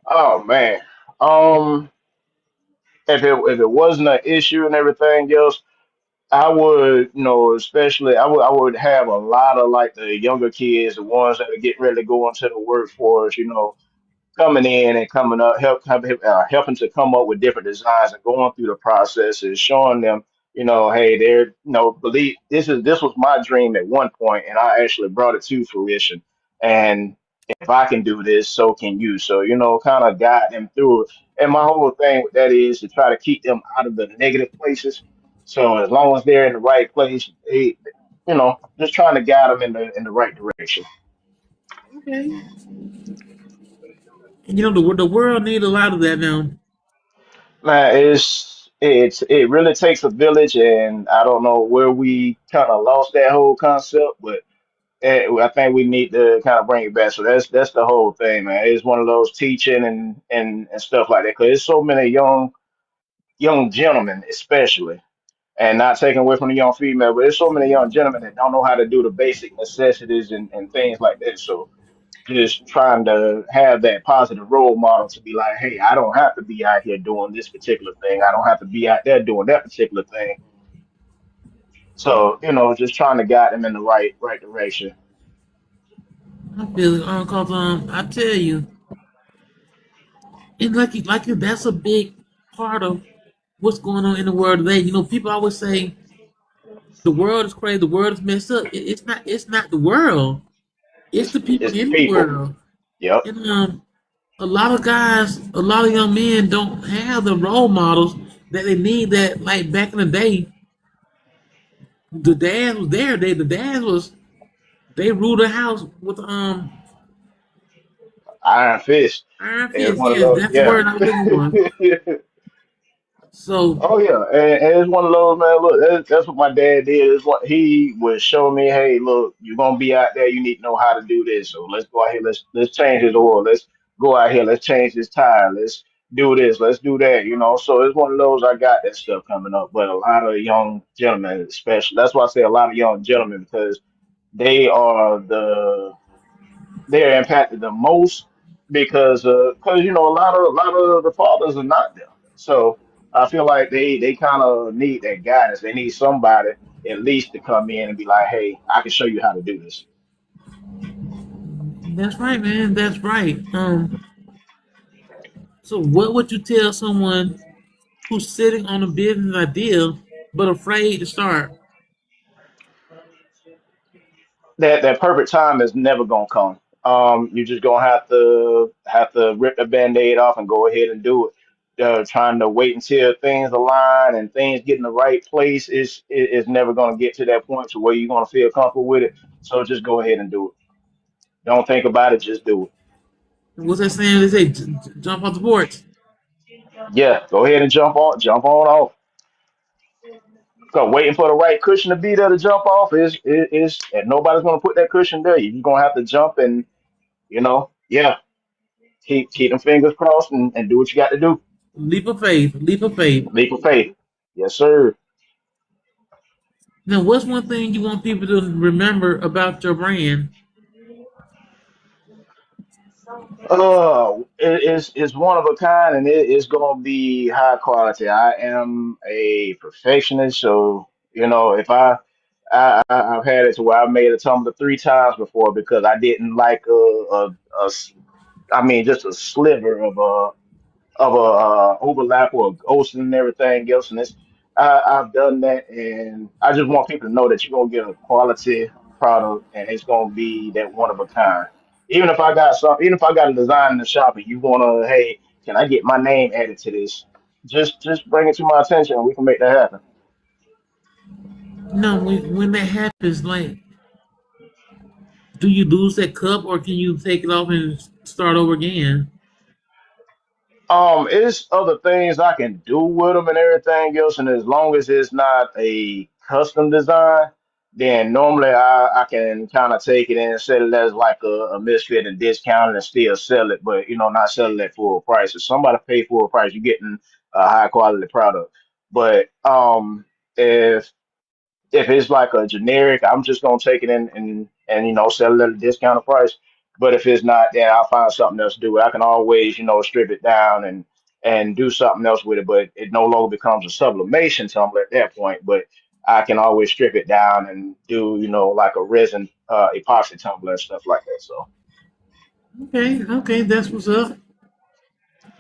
Oh man. Um, if it wasn't an issue and everything else, I would, especially I would have a lot of like the younger kids, the ones that are getting ready to go into the workforce, coming in and coming up, helping to come up with different designs and going through the process and showing them, hey, believe this was my dream at one point, and I actually brought it to fruition. And if I can do this, so can you. So kind of guide them through it. And my whole thing with that is to try to keep them out of the negative places. So as long as they're in the right place, just trying to guide them in the right direction. Okay. And the world need a lot of that now. Man, it really takes a village, and I don't know where we kind of lost that whole concept, but I think we need to kind of bring it back. So that's the whole thing, man. It's one of those teaching and stuff like that, because there's so many young gentlemen, especially, and not taking away from the young female, but there's so many young gentlemen that don't know how to do the basic necessities and things like that. So just trying to have that positive role model to be like, hey, I don't have to be out here doing this particular thing. I don't have to be out there doing that particular thing. So, just trying to guide them in the right direction. I feel it, cause I tell you, and that's a big part of what's going on in the world today. People always say the world is crazy, the world is messed up. It's not. It's not the world. It's the people It's the in the people. world. Yep. And a lot of guys, a lot of young men don't have the role models that they need. That like back in the day, the dad was there. The dad was they ruled the house with Iron Fist. iron It's fist. one of Yes, those. that's the Yeah. word I was looking for. So Oh yeah, and it's one of those, man. Look, that's what my dad did. Is what he would show me. Hey, look, you're gonna be out there. You need to know how to do this. So let's go out here. Let's change his oil. Let's go out here. Let's change this tire. Let's do this. Let's do that. So it's one of those. I got that stuff coming up. But a lot of young gentlemen, especially. That's why I say a lot of young gentlemen because they are they're impacted the most because a lot of the fathers are not there. So I feel like they kind of need that guidance. They need somebody at least to come in and be like, hey, I can show you how to do this. that's right, man. That's right. So what would you tell someone who's sitting on a business idea but afraid to start? That perfect time is never gonna come. You're just gonna have to rip the band-aid off and go ahead and do it. Trying to wait until things align and things get in the right place is never gonna get to that point to where you're gonna feel comfortable with it. So just go ahead and do it. Don't think about it, just do it. What's that saying? They say jump off the porch. Yeah, go ahead and jump on off. Cause waiting for the right cushion to be there to jump off is and nobody's gonna put that cushion there. You're gonna have to jump and yeah, keep them fingers crossed and do what you got to do. Leap of faith. Leap of faith. Leap of faith. Yes, sir. Now, what's one thing you want people to remember about your brand? It's one of a kind, and it's gonna be high quality. I am a perfectionist, so if I've had it to where I made a tumbler 3 times before because I didn't like I mean, just a sliver of a overlap or a ghost and everything else. And I've done that, and I just want people to know that you're gonna get a quality product, and it's gonna be that one of a kind. Even if I got a design in the shop, and you wanna, hey, can I get my name added to this? Just bring it to my attention, and we can make that happen. No, when that happens, like, do you lose that cup or can you take it off and start over again? It's other things I can do with them and everything else, and as long as it's not a custom design, then normally I can kind of take it and sell it as like a misfit and discount it and still sell it, but not selling it full price. If somebody pay full price, you're getting a high quality product. But if if it's like a generic, I'm just gonna take it in and sell it at a discounted price. But if it's not, then I'll find something else to do. I can always strip it down and do something else with it. But it no longer becomes a sublimation tumbler at that point. But I can always strip it down and do like a resin epoxy tumbler and stuff like that. So Okay, okay, that's what's up.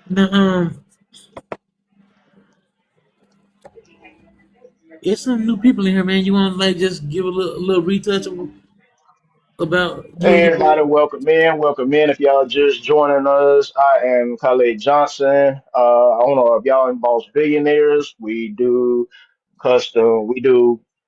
Now, it's some new people in here, man. You want to like just give a little retouch about you and hey, your everybody, book? welcome in. Welcome in. If y'all just joining us, I am Kale Johnson, owner of Young Boss Billionaires. We do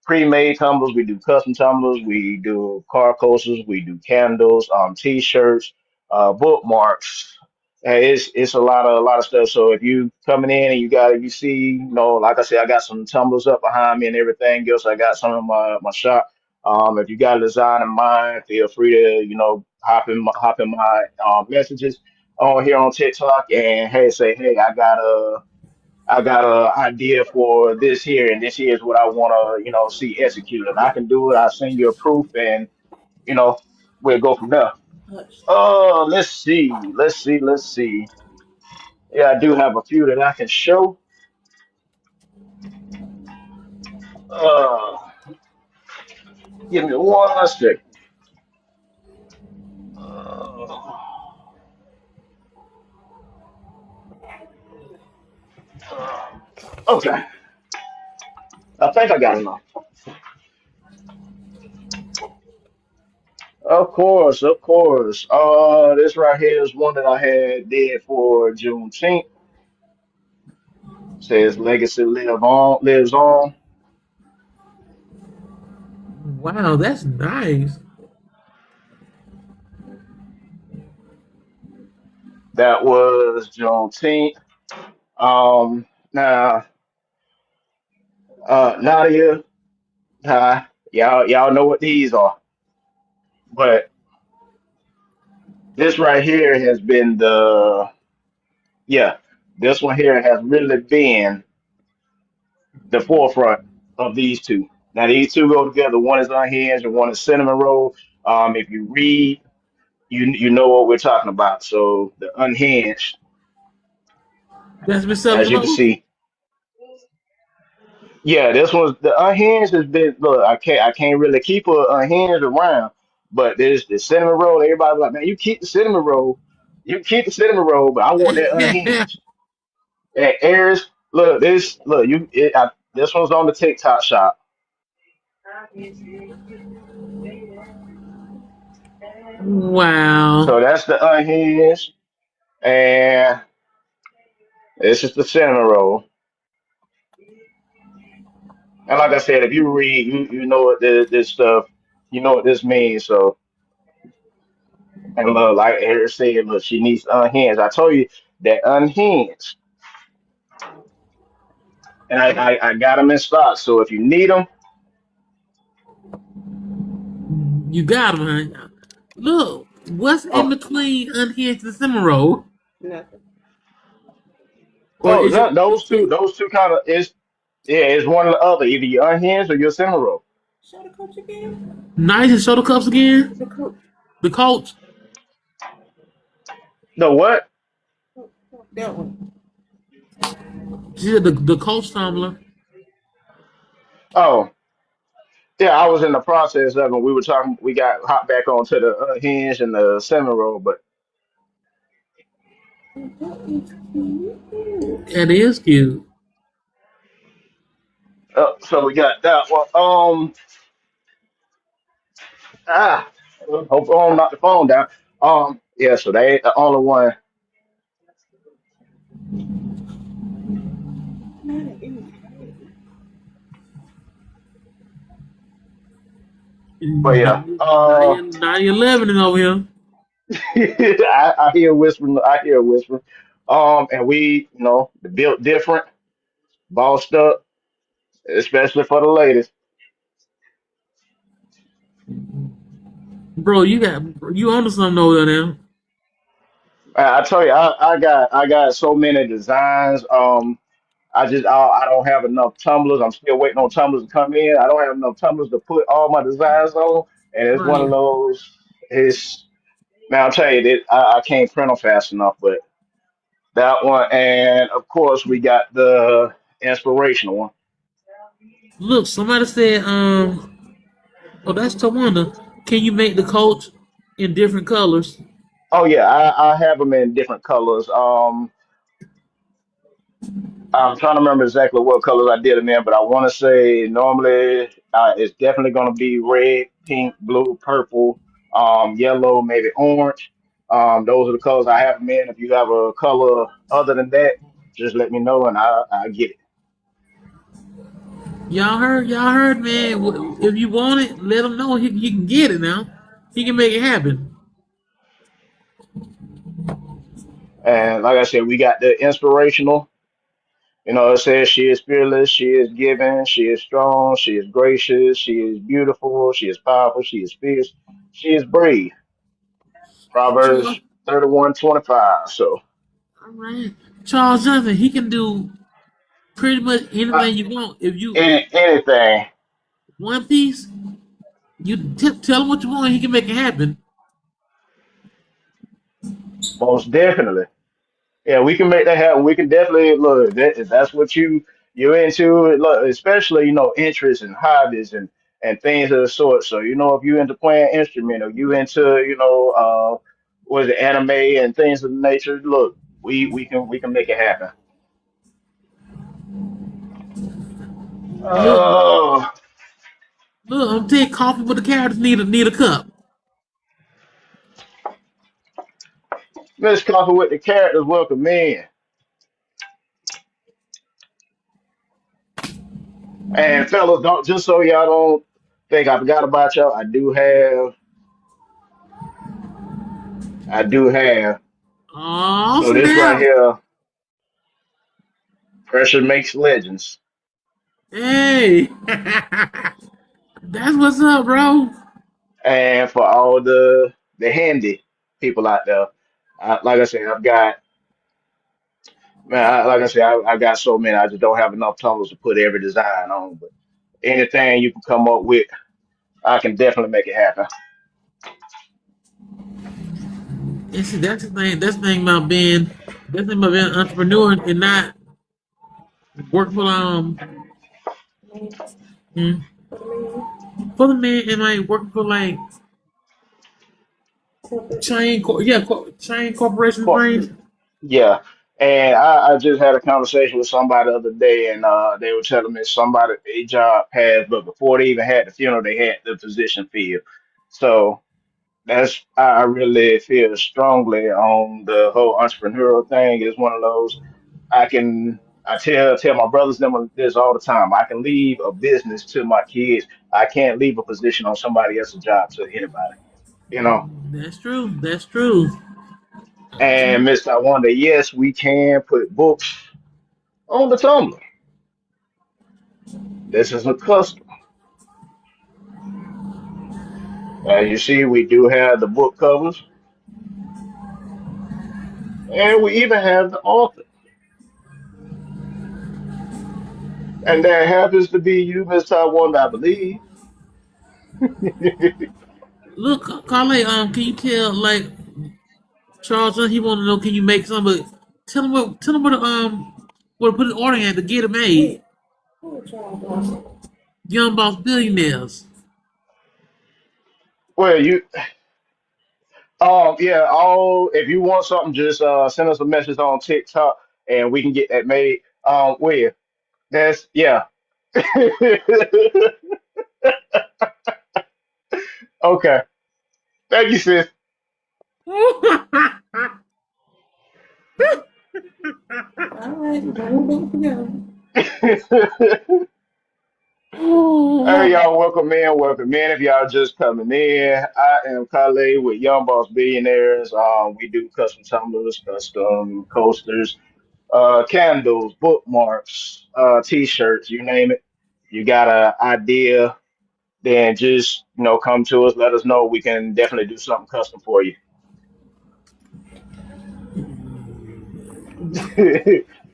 pre-made tumblers, we do custom tumblers, we do car coasters, we do candles, t-shirts, bookmarks. It's a lot of stuff. So if you coming in and you see, like I said, I got some tumblers up behind me and everything else. I got some in my shop. If you got a design in mind, feel free to hop in my messages on here on TikTok and hey, say hey, I got a idea for this here, and this here is what I want to, see executed. I can do it. I'll send you a proof, and you know, we'll go from there. Hush. Oh, let's see. Yeah, I do have a few that I can show. Uh, give me one second. Uh, okay, I think I got enough. Of course, of course. This right here is one that I had did for Juneteenth. Says legacy lives on. Wow, that's nice. That was Juneteenth. Now, Nadia, y'all know what these are, but this right here has been yeah, this one here has really been the forefront of these two. Now these two go together. One is unhinged and one is cinnamon roll. If you read, you know what we're talking about. So the unhinged, That's been selling as the you can most. see, yeah, this one's the unhinged has been. Look, I can't really keep a unhinged around, but there's the cinnamon roll. Everybody's like, man, you keep the cinnamon roll, but I want that unhinged. And Aries, look, this one's on the TikTok shop. Wow. So that's the unhinged, and this is the cinnamon roll. And like I said, if you read, you know what this stuff, you know what this means. So, and look, like Aries said, look, she needs unhinged. I told you that unhinged. And I got them in stock. So if you need them, You got him, huh? Look, what's in oh, between unhinged and cinnamon roll? Nothing. or No, is it? no, those two kind of is yeah, it's one or the other. Either you're unhinged or you're cinnamon. Show the coach again. Nice and show the cups The again. coach. The coach. No what? That one. She said the coach tumbler. Oh, yeah, I was in the process of it. We were talking. We got hot back onto the unhinged and the cinnamon roll, but That is cute. That is cute. so we got that one. Ah, hope I don't knock the phone down. Yeah, so they ain't the only one. Man, it was crazy. But yeah, 9/11 and over here. I hear whispering. I hear whispering. And we, built different, bossed up, especially for the ladies. Bro, you onto something over there now. I tell you, I got so many designs. I don't have enough tumblers. I'm still waiting on tumblers to come in. I don't have enough tumblers to put all my designs on, and it's one of Right. those. It's Man, I'll tell you that I can't print them fast enough, but that one, and of course we got the inspirational one. Look, somebody said, oh, that's Tawanda. Can you make the coach in different colors? Oh yeah, I have them in different colors. I'm trying to remember exactly what colors I did them in, but I want to say normally it's definitely going to be red, pink, blue, purple, yellow, maybe orange. Those are the colors I have them in. If you have a color other than that, just let me know and I get it. Y'all heard, man. If you want it, let him know he can get it now. He can make it happen. And like I said, we got the inspirational. It says she is fearless, she is giving, she is strong, she is gracious, she is beautiful, she is powerful, she is fierce, she is brave. Charles, Proverbs 31:25. So all right. Charles Johnson, he can do pretty much uh, anything you want. If you anything, one piece, you tell him what you want, he can make it happen. most definitely. Yeah, we can make that happen. We can definitely look. If that's what you're into. Look, especially interests and hobbies and things of the sort. So if you're into playing instrument or you into what is it, anime and things of the nature. Look, we can make it happen. Look, Oh, look, I'm taking coffee with the characters need a cup. Miss Coffee with the characters, welcome in. And fellas, don't just so y'all don't think I forgot about y'all. I do have. Oh So this right snap! here, pressure makes legends. Hey, that's what's up, bro. And for all the handy people out there, like I said, like I said, I got so many. I just don't have enough tumblers to put every design on. But anything you can come up with, I can definitely make it happen. And see, that's the thing. That's the thing about being. That's the thing about being an entrepreneur and not work Man, mm, for me, for the man and like working for like corporate. chain corporation But things. yeah, and I just had a conversation with somebody the other day, and they were telling me somebody a job passed, but before they even had the funeral, they had the position filled. So I really feel strongly on the whole entrepreneurial thing. It's one of those I tell my brothers them this all the time. I can leave a business to my kids. I can't leave a position on somebody else's job to anybody. You know. That's true. That's true. And Mr. I Wonder, yes, we can put books on the tumbler. This is a custom. As you see, we do have the book covers, and we even have the author. And that happens to be you, Miss Taiwan, I believe. Look, Carly, can you tell like Charles? He want to know, can you make some? But tell him where to put an order in to get it made. Wait, who is Charles Johnson? Young Boss Billionaires. Well, yeah, if you want something, just send us a message on TikTok and we can get that made. Where? That's yeah. Okay. Thank you, sis. All right, bring them together. Hey y'all, welcome in, welcome in. If y'all just coming in, I am Kale with Young Boss Billionaires. We do custom tumblers, custom coasters, candles, bookmarks, t-shirts, you name it. You got an idea, then just come to us, let us know. We can definitely do something custom for you.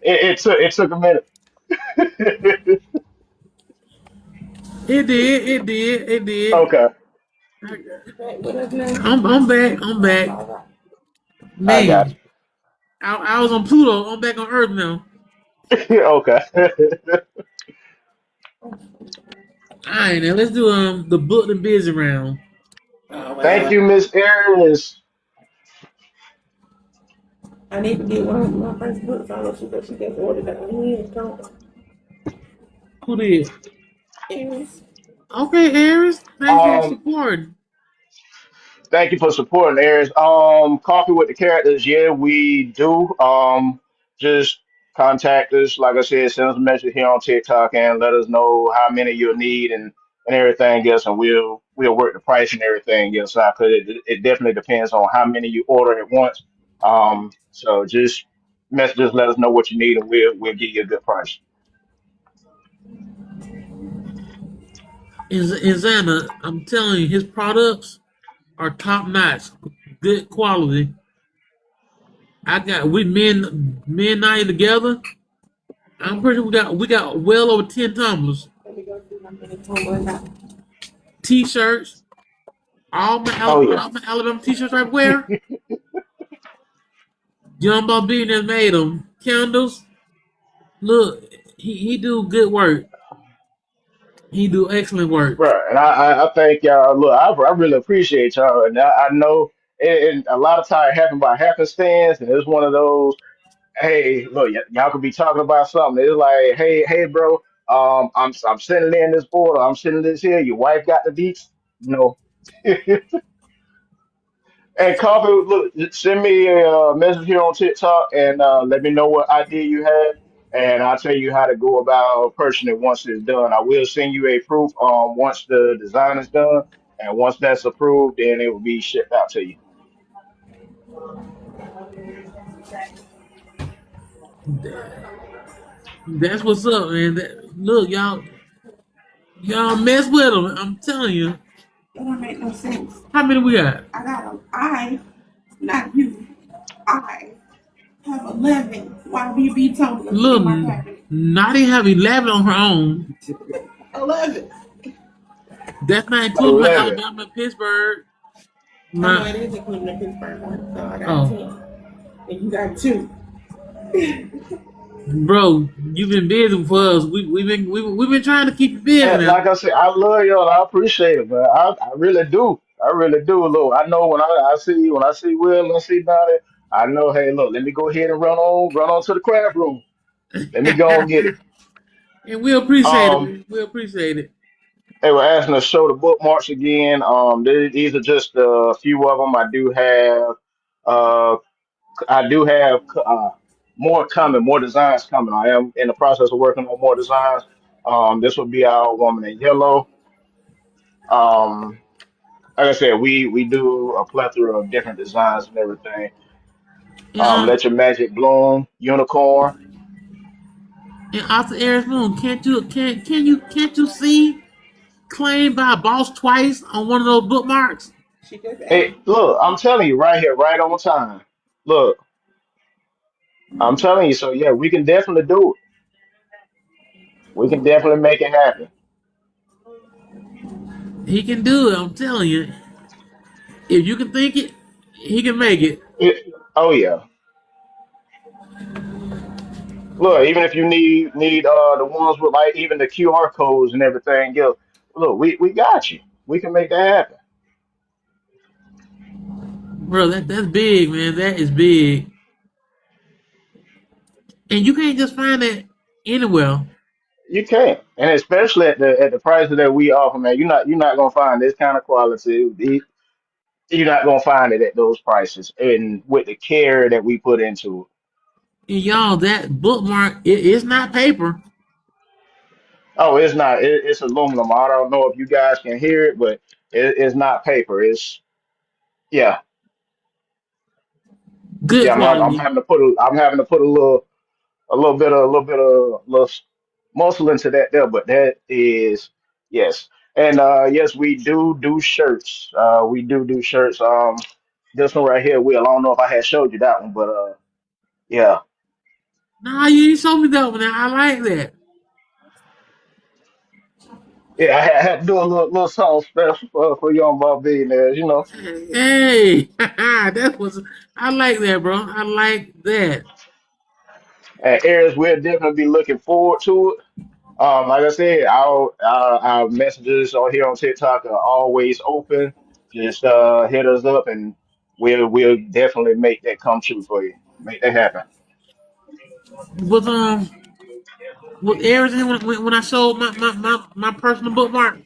it took a minute. It did. Okay, You back with us now? I'm back. I'm back. All right. I got Man, I was on Pluto. I'm back on Earth now. you. Okay. All right, now let's do the book and busy round. Oh, Thank well, you, Miss Aries. I need to get one of my first books. I know she said she just ordered that on here. Don't. Who did? Yes. Okay, Aries. Thanks for Um, supporting. Thank you for supporting Aries. Coffee with the characters. Yeah, we do. Just contact us. Like I said, send us a message here on TikTok and let us know how many you'll need and everything else, and we'll work the price and everything else out. Cause it definitely depends on how many you order at once. So just messages, let us know what you need, and we'll give you a good price. In Zana, I'm telling you, his products are top notch, good quality. I got men night together. I'm pretty sure we got well over 10 tumblers, Let me go see how many tumblers I got. t-shirts, Oh yeah, all my Alabama t-shirts right where Jumbo Billionaires made them. Candles. Look, he do good work. He do excellent work. right. And I thank y'all. Look, I really appreciate y'all, and I know. And a lot of times it happened by happenstance, and it's one of those. Hey, look, y'all could be talking about something. It's like, hey, bro, I'm sending in this order. I'm sending this here. Your wife got the deets, you know. And Coffee, look, send me a message here on TikTok and let me know what idea you have, and I'll tell you how to go about purchasing it once it's done. I will send you a proof once the design is done, and once that's approved, then it will be shipped out to you. That's what's up, man. Look, y'all mess with him. I'm telling you. That don't make no sense. How many we got? I got a I, not you. I have 11 YBB tumblers Look, in my cabinet. Naughty have 11 on her own. 11. That's not including my 11. Alabama and Pittsburgh. I know My it is including the Pittsburgh one, so I got oh, 10. And you got 2. bro, you've been busy for us. We've been trying to keep you busy And now. like I said, I love y'all. I appreciate it, man. I really do. I really do. Look, I know when I see Will and I see Donnie, I know. Hey, look, let me go ahead and run on to the craft room. Let me go and get it. And we appreciate it, Um, man. We appreciate it. they were asking to show the bookmarks again. These are just a few of them. Uh, I do have more coming, more designs coming. I am in the process of working on more designs. This will be our woman in yellow. Um, like I said, we do a plethora of different designs and everything. And Let your magic bloom, unicorn. and after Aries Moon, can't you see claimed by a boss twice on one of those bookmarks? She just Hey, asked. look, I'm telling you right here, right on time. Look, I'm telling you. So yeah, we can definitely do it. We can definitely make it happen. He can do it. I'm telling you. If you can think it, he can make it. Oh yeah. Look, even if you need the ones with like even the QR codes and everything else, look, we got you. We can make that happen. Bro, that's big, man. That is big. And you can't just find that anywhere. You can, and especially at the prices that we offer, man. You're not gonna find this kind of quality. You're not gonna find it at those prices, and with the care that we put into it. And y'all, that bookmark, it's not paper. Oh, it's not. It's aluminum. I don't know if you guys can hear it, but it's not paper. It's yeah, Good yeah. I'm quality. having to put a little bit of muscle into that there, but that is yes. And yes, we do shirts. We do shirts. This one right here, Will. I don't know if I had showed you that one, but yeah, Nah, you ain't showed me that one. I like that. yeah. I had to do a little something special for Young Boss Billionaires, you know. Hey, that was. I like that, bro. I like that. And Aries, we'll definitely be looking forward to it. Like I said, our messages on here on TikTok are always open. Just hit us up, and we'll definitely make that come true for you. Make that happen. Was was everything when I showed my personal bookmark.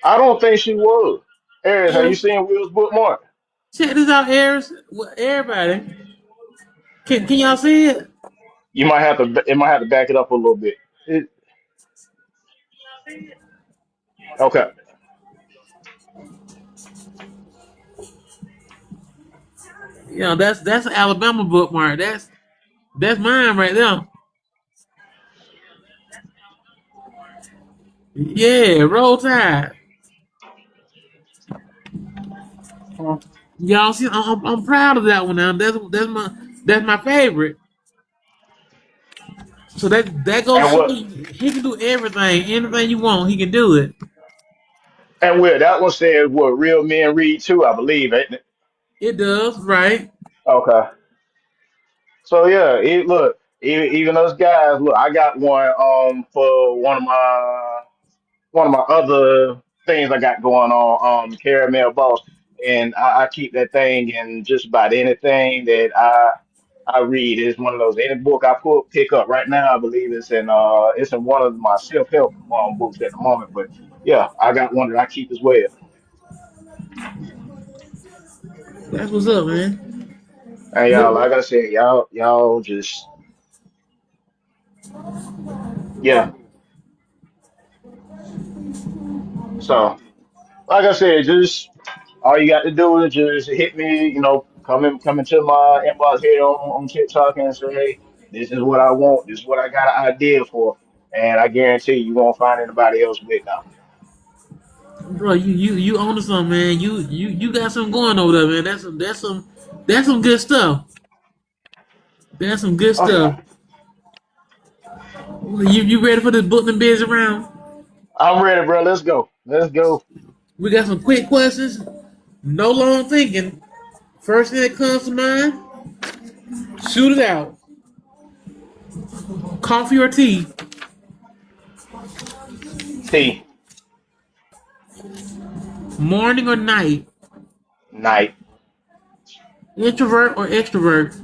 I don't think she was. Aries, have you Oh, seen Will's bookmark? check this out, Eris. Well, everybody, can y'all see it? You might have to. It might have to back it up a little bit. It, okay. You know, that's an Alabama bookmark. That's mine right there. Yeah, roll tide. Hmm. Y'all see, I'm proud of that one now. That's my favorite. So that goes And to show what? you, he can do everything. Anything you want, he can do it. And Will, that one says what real men read too, I believe, ain't it? It does, right? Okay. So yeah, look, even us guys, look, I got one for one of my other things I got going on, Caramel Boss, and I keep that thing in just about anything that I read. It's one of those any book I pick up right now. I believe it's in one of my self help books at the moment. But yeah, I got one that I keep as well. That's what's up, man. And y'all, like I said, y'all just yeah. So like I said, just all you got to do is just hit me, come into my inbox here on TikTok and say, hey, this is what I want, this is what I got an idea for, and I guarantee you won't find anybody else with that. Bro, you own something, man. You got something going over there, man. That's some good stuff. That's some good Oh stuff. yeah, You ready for this book and biz around? I'm ready, bro. Let's go. Let's go. We got some quick questions. No long thinking. First thing that comes to mind, shoot it out. Coffee or tea? T Morning or night? night. Introvert or extrovert?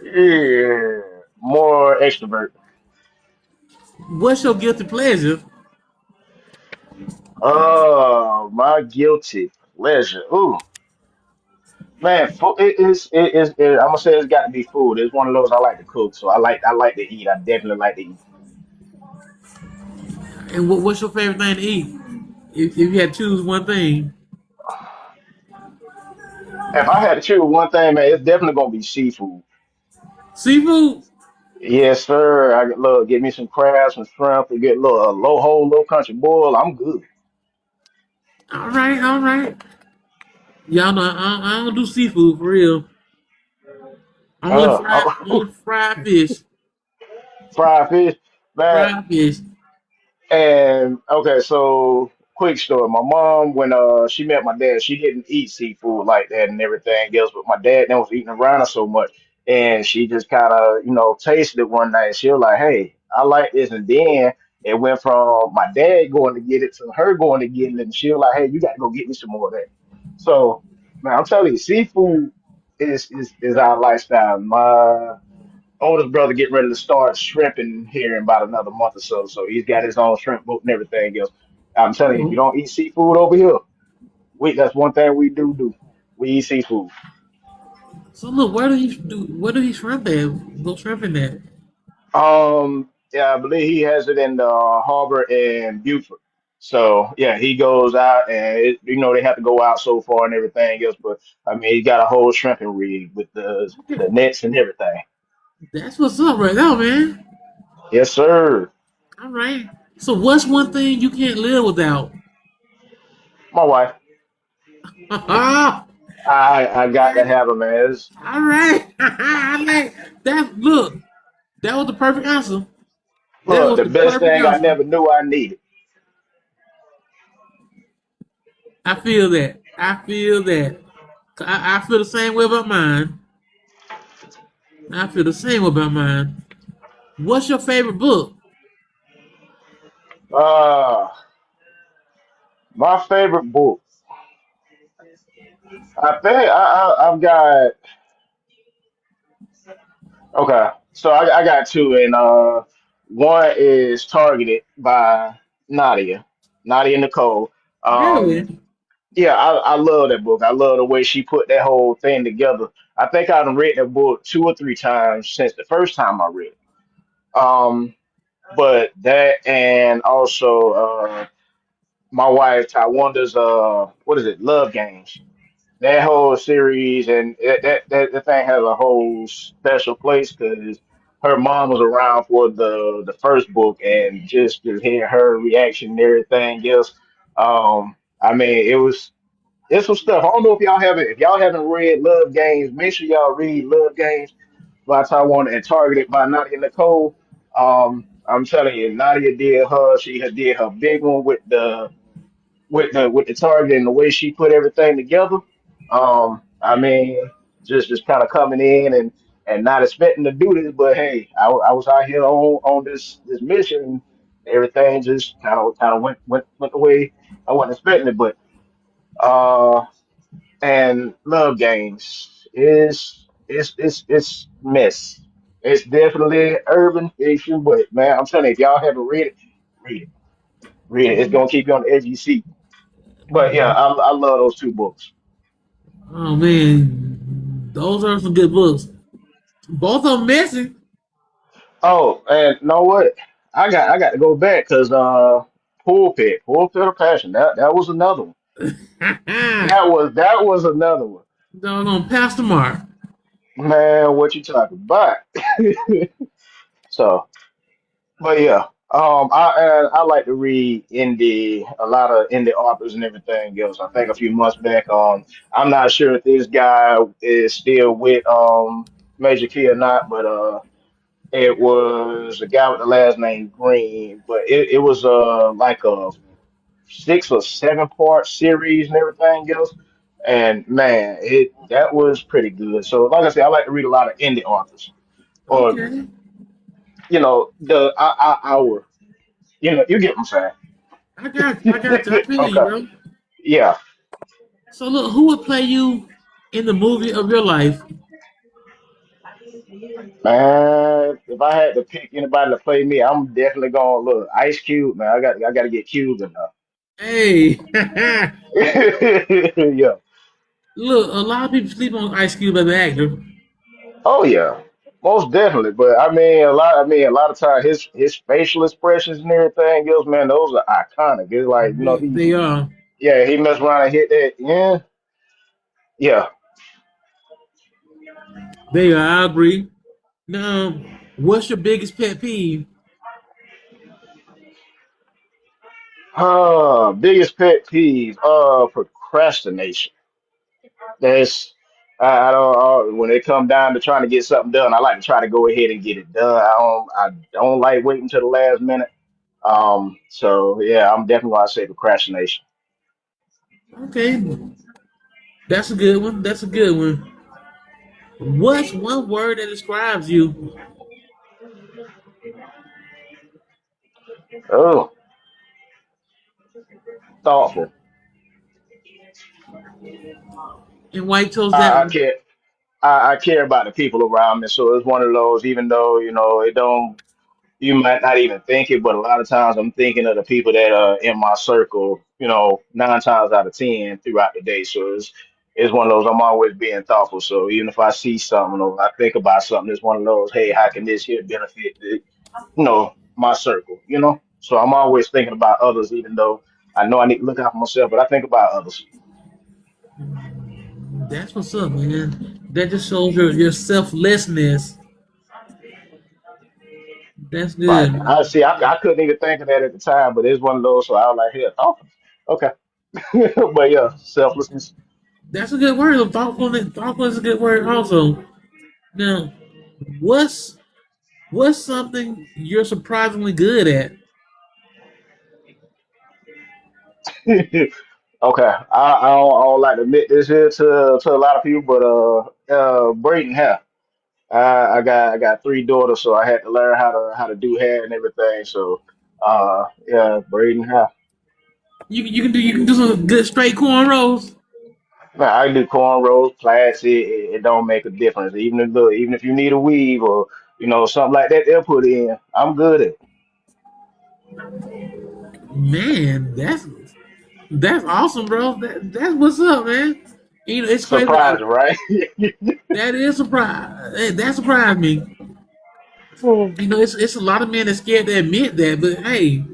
Yeah, more extrovert. What's your guilty pleasure? Oh, my guilty pleasure. Ooh, man, food. I'm gonna say it's got to be food. It's one of those I like to cook, so I like to eat. I definitely like to eat. And what's your favorite thing to eat? If you had to choose one thing. If I had to choose one thing, man, it's definitely gonna be seafood. Seafood? Yes, sir. I look, get me some crabs, some shrimp, and get a low whole low country boil. I'm good. All right, all right. Y'all know I don't do seafood for real. Only Uh, fried fish. fried fish, man. Fried fish. And okay, so quick story. My mom, when she met my dad, she didn't eat seafood like that and everything else. But my dad then was eating around her so much, and she just kind of tasted it one night. She was like, "Hey, I like this," and then it went from my dad going to get it to her going to get it, and she was like, "Hey, you got to go get me some more of that." So man, I'm telling you, seafood is our lifestyle. My oldest brother getting ready to start shrimping here in about another month or so. So he's got his own shrimp boat and everything else. I'm telling you, if you Oh. don't eat seafood over here, that's one thing we do. We eat seafood. So look, where do he do? Where do he shrimp at? Go shrimping at? Yeah, I believe he has it in the harbor in Beaufort. So yeah, he goes out and they have to go out so far and everything else. But I mean, he got a whole shrimping rig with the Okay, nets and everything. that's what's up right now, man. Yes, sir. All right. So what's one thing you can't live without? My wife. All I got to right. have her, man. All right. I like that. Look, that was the perfect answer. That Look, was the the best perfect thing I answer. never knew I needed. I feel that. I feel that. I feel the same way about mine. I feel the same way about mine. What's your favorite book? Uh, my favorite book. I think I've got okay. So I got two, and one is Targeted by Nadia, Nadia Nicole. Um, Really? yeah, I love that book. I love the way she put that whole thing together. I think I've read that book two or three times since the first time I read it. But that and also my wife Taiwanda's what is it, Love Games. That whole series and that thing has a whole special place because her mom was around for the first book and just hearing her reaction and everything else. I mean it's some stuff. I don't know if y'all haven't read Love Games, make sure y'all read Love Games by Taiwan and Targeted by Nadia Nicole. I'm telling you, Nadia did her. She had did her big one with the target and the way she put everything together. I mean, just kind of coming in and not expecting to do this, but hey, I was out here on this mission. Everything just kind of went the way I wasn't expecting it, but uh, and Love Games it's mess. It's definitely urban fiction, but man, I'm telling you, if y'all haven't read it, read it, read it. It's gonna keep you on the edge of your seat. But yeah, I love those two books. Oh man, those are some good books. Both of them messy. Oh, and you know what? I got to go back because pulpit of passion. That was another one. That was another one. Doggone Pastor Mark. Man, what you talking about? So, but yeah, I like to read a lot of indie authors and everything else. I think a few months back, I'm not sure if this guy is still with Major Key or not, but it was a guy with the last name Green, but it was like a 6 or 7 part series and everything else. And man, it that was pretty good. So like I said, I like to read a lot of indie authors or Okay, the our you get what I'm I got you. I got you. I saying. feel you, Okay, bro. yeah, So look, who would play you in the movie of your life? man. If I had to pick anybody to play me, I'm definitely going to look Ice Cube, man. I got to get Cube in Hey, there. Yeah. look, a lot of people sleep on Ice Cube as an actor. Oh yeah, most definitely. But I mean, a lot of times his facial expressions and everything else, man, those are iconic. It's like They are. yeah, he messed around and hit that. Yeah, yeah. They are. I agree. Now, what's your biggest pet peeve? Biggest pet peeve, procrastination. That's, I don't when it come down to trying to get something done, I like to try to go ahead and get it done. I don't like waiting till the last minute. So yeah, I'm definitely gonna say procrastination. Okay, that's a good one. That's a good one. What's one word that describes you, Oh, thoughtful. and why you chose that I one? care. I care about the people around me, so it's one of those. Even though it don't, you might not even think it, but a lot of times I'm thinking of the people that are in my circle. 9 times out of ten throughout the day. So it's one of those. I'm always being thoughtful. So even if I see something or I think about something, it's one of those. Hey, how can this here benefit my circle? So I'm always thinking about others, even though I know I need to look out for myself, but I think about others. That's what's up, man. That just shows your selflessness. That's Right. good, I man. see. I couldn't even think of that at the time, but it's one of those. So I was like, "Here, thoughtful." Okay. But yeah, selflessness. That's a good word. Thoughtfulness. Thoughtfulness is a good word, also. Now, what's what's something you're surprisingly good at? Okay. I don't like to admit this here to a lot of people, but braiding hair. I got 3 daughters, so I had to learn how to do hair and everything. So yeah, braiding hair. You can do some good straight cornrows. Man, I can do cornrows, plaits. It don't make a difference. Even if you need a weave or something like that, they'll put in. I'm good at it. Man, that's awesome, bro. That's what's up, man. It's crazy. Surprising, right? That is surprise. That surprised me. It's a lot of men that's scared to admit that, but hey,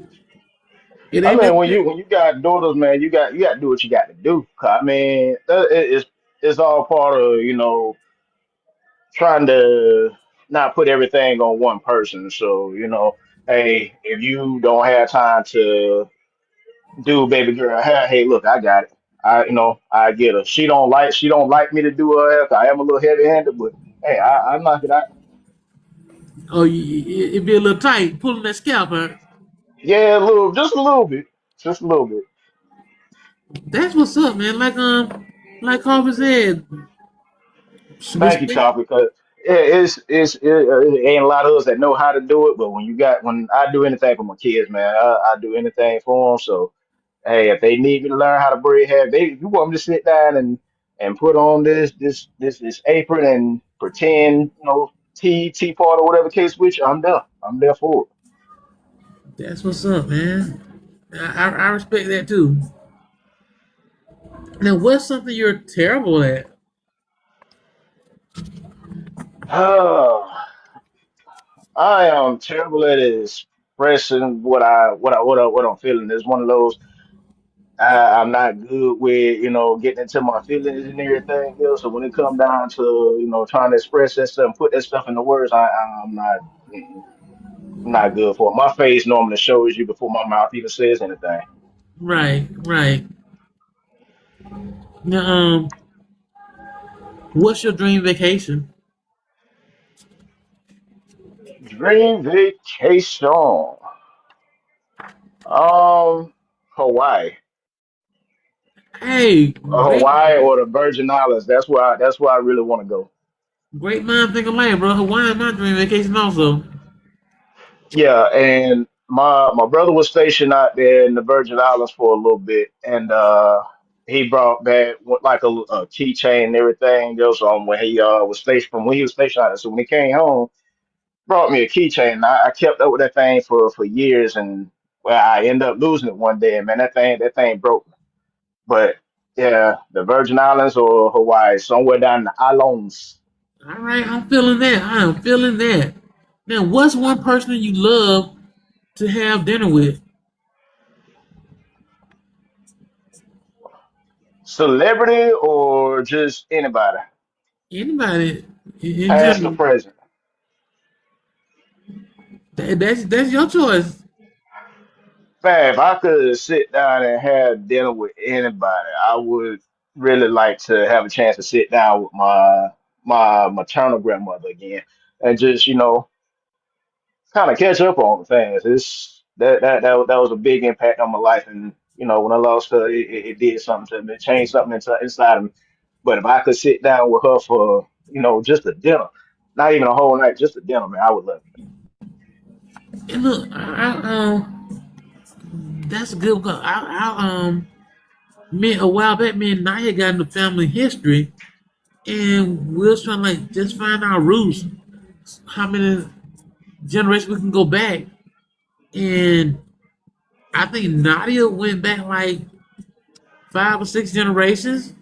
it I ain't mean, nothing. when you got daughters, man, you got to do what you got to do. 'Cause, I mean, it's all part of trying to not put everything on one person. So hey, if you don't have time to do baby girl hair, hey, look, I got it. I get her. She don't like me to do her hair. 'Cause I am a little heavy handed, but hey, I knock it out. Oh, it'd be a little tight pulling that scalp, huh? Yeah, just a little bit, just a little bit. That's what's up, man. Like Harvey said, Thank you, respect. Chopper, because it ain't a lot of us that know how to do it. But when I do anything for my kids, man, I do anything for them. So hey, if they need me to learn how to braid hair, if you want me to sit down and put on this apron and pretend tea part or whatever case which I'm there. I'm there for it. That's what's up, man. I respect that too. Now, what's something you're terrible at? Oh, I am terrible at expressing what I'm feeling. It's one of those. I'm not good with, getting into my feelings and everything else. So when it come down to, trying to express that stuff and put that stuff into words, I'm not, mm-mm, I'm not good for it. My face normally shows you before my mouth even says anything. Right, right. Now, what's your dream vacation? Dream vacation. Um, Hawaii. Hey, Hawaii or the Virgin Islands. That's where I really want to go. great mind think alike, bro. Hawaii, my dream vacation also. Yeah, and my brother was stationed out there in the Virgin Islands for a little bit, and he brought back like a keychain and everything else on when he was stationed from when he was stationed out there. So when he came home, brought me a keychain. And I kept up with that thing for years, and well, I ended up losing it one day, and man, that thing broke. But yeah, the Virgin Islands or Hawaii, somewhere down in the islands. All right, I'm feeling that. I am feeling that. Now, what's one person you love to have dinner with? Celebrity or just anybody, Anybody in past or general. present. That's your choice. Man, if I could sit down and have dinner with anybody, I would. really like to have a chance to sit down with my maternal grandmother again and just kind of catch up on things. It's that was a big impact on my life, and when I lost her, it did something to me. It changed something inside of me. But if I could sit down with her for just a dinner, not even a whole night, just a dinner, man, I would love And look, that's a good one. Me a while back, me and Naya got into family history, and we was trying to like just find our roots, how many generations we can go back, and I think Nadia went back like 5 or 6 generations.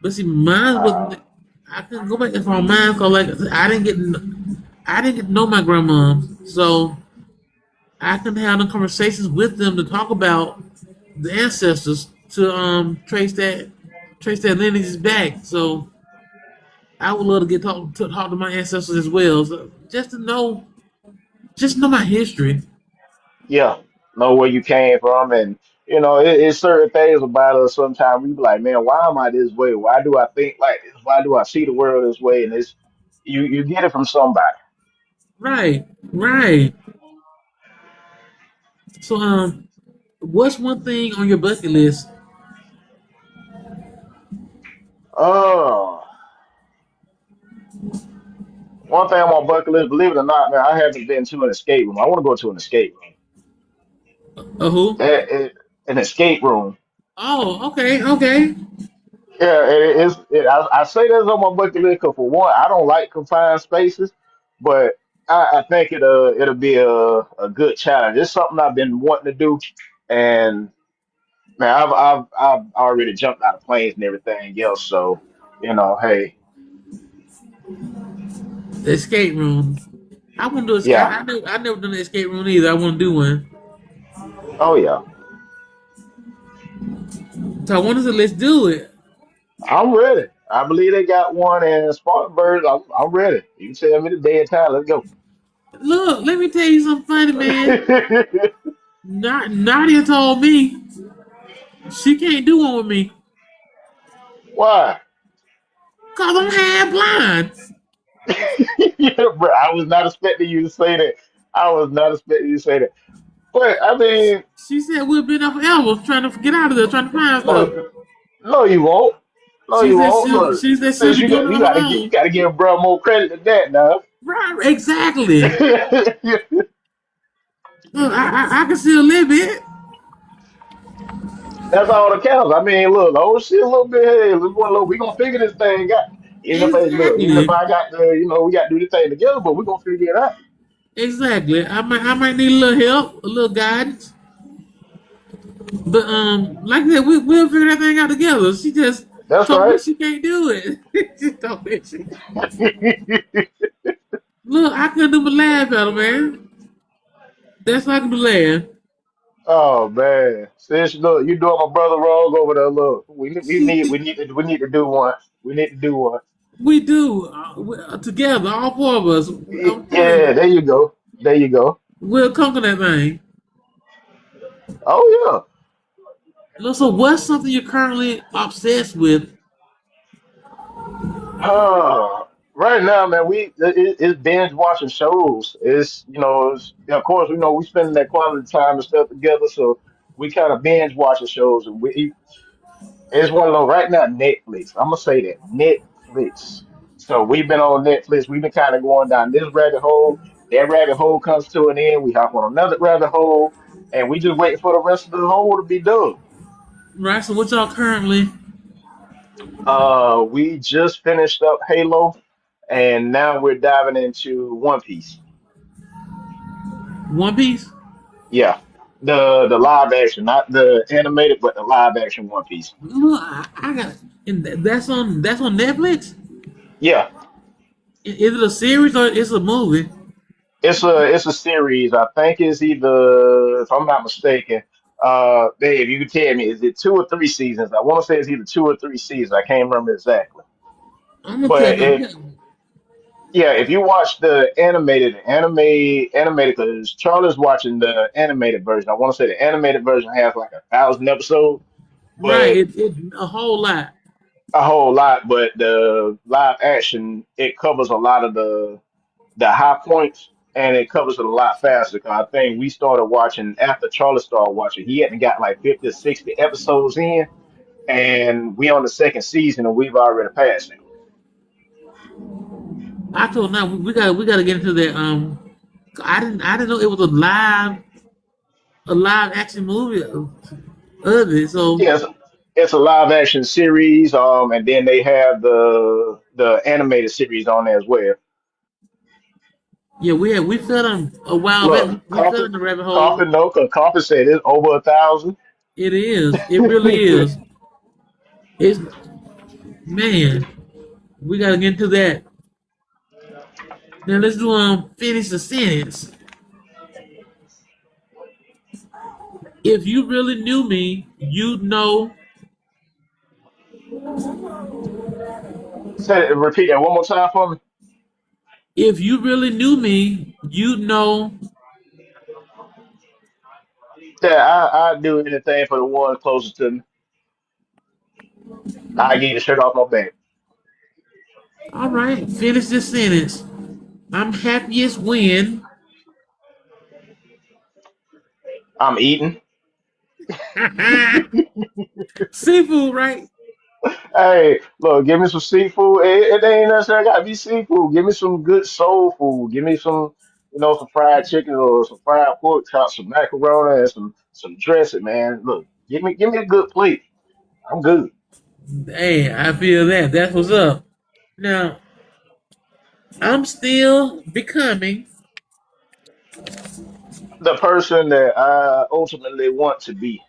But see, mine it. was I couldn't go back that far on mine because like I didn't get to know my grandmom, so I couldn't have no conversations with them to talk about the ancestors to trace that lineage back. So I would love to get talk to my ancestors as well, so just to know my history. Yeah, know where you came from, and it's certain things about us. Sometimes we be like, man, why am I this way? Why do I think like this? Why do I see the world this way? And it's you get it from somebody. Right, right. So what's one thing on your bucket list? Oh, one thing on my bucket list, believe it or not, man, I haven't been to an escape room. I want to go to an escape room. Who? An escape room. Oh, okay, okay. Yeah, I say that's on my bucket list because for one, I don't like confined spaces, but I think it'll be a good challenge. It's something I've been wanting to do, and man, I've already jumped out of planes and everything else. So hey, The escape room. I want to do escape. yeah, I never done an escape room either. I want to do one. oh yeah, So I wanted to let's do it. I'm ready. I believe they got one in Spartanburg. I'm ready. You can tell me the day and time. Let's go. Look, let me tell you something funny, man. Nadia told me she can't do one with me Why? cause I'm half blind. Yeah, bro, I was not expecting you to say that. I was not expecting you to say that. But I mean, She said we've been there forever trying to get out of there, trying to find stuff. no, no, you won't. No, She you said won't. Look, she'll since be doing it you on her gotta get you own. gotta give bro more credit than that now. Right, exactly. Look, I can see a little bit. That's all that counts. I mean, look, oh shit, a little bit. Hey, let's one little. We gonna figure this thing out. Even if Exactly. I got the, we got to do this thing together, but we gonna figure it out. Exactly. I might need a little help, a little guidance. But like I said, we'll figure that thing out together. She just That's told me right. she can't do it. She told me look, I couldn't do but laugh at her, man. That's how I can do laugh. Oh man, sis, look, you doing my brother wrong over there. Look, we need to do one. We need to do one. We do together, all four of us. I'm telling Yeah, you, there you go. There you go. we'll conquer that thing. Oh Look, so what's something you're currently obsessed with? yeah. Right now, man, it's binge watching shows. Of course, we spending that quality time and stuff together, so we kind of binge watching shows, and it's one of those right now. Netflix. I'm gonna say that Netflix. So we've been on Netflix. We've been kind of going down this rabbit hole. That rabbit hole comes to an end. We hop on another rabbit hole, and we just waiting for the rest of the hole to be done. Right. So what y'all currently We just finished up Halo, and now we're diving into One Piece. One Piece? Yeah, the live action, not the animated, but the live action One Piece. Look, I got and that's on Netflix. Yeah, Is it a series or it's a movie? it's a series. I think it's either, if I'm not mistaken, Dave, you can tell me, is it 2 or 3 seasons? I want to say it's either 2 or 3 seasons. I can't remember exactly. I'm gonna But check if them. yeah, if you watch the animated, because Charlie's watching the animated version. I want to say the animated version has like 1,000 episodes, Right, but it a whole lot. a whole lot, but the live action it covers a lot of the high points and it covers it a lot faster. 'Cause I think we started watching after Charlie started watching. He hadn't got like 50 or 60 episodes in, and we on the second season and we've already passed him. I told now we gotta get into that. I didn't know it was a live action movie of it. So Yes, it's a live action series, and then they have the animated series on there as well. yeah, we fell on a while back. Look, We fell in the rabbit hole. Coffin, no, cause Coffin said it's over 1,000. It is. It really is. It's man. We gotta get into that. Now let's do finish the sentence. If you really knew me, you'd know. Say repeat that one more time for me. If you really knew me, you'd know. Yeah, I do anything for the one closest to me. I get the shirt off my back. All right, finish this sentence. I'm happiest when. I'm eating. Seafood, right? Hey, look, give me some seafood. It ain't necessarily gotta be seafood. Give me some good soul food. Give me some, some fried chicken or some fried pork chops, some macaroni, and some dressing, man. Look, give me a good plate. I'm good. Hey, I feel that. That's what's up. Now, I'm still becoming. The person that I ultimately want to be.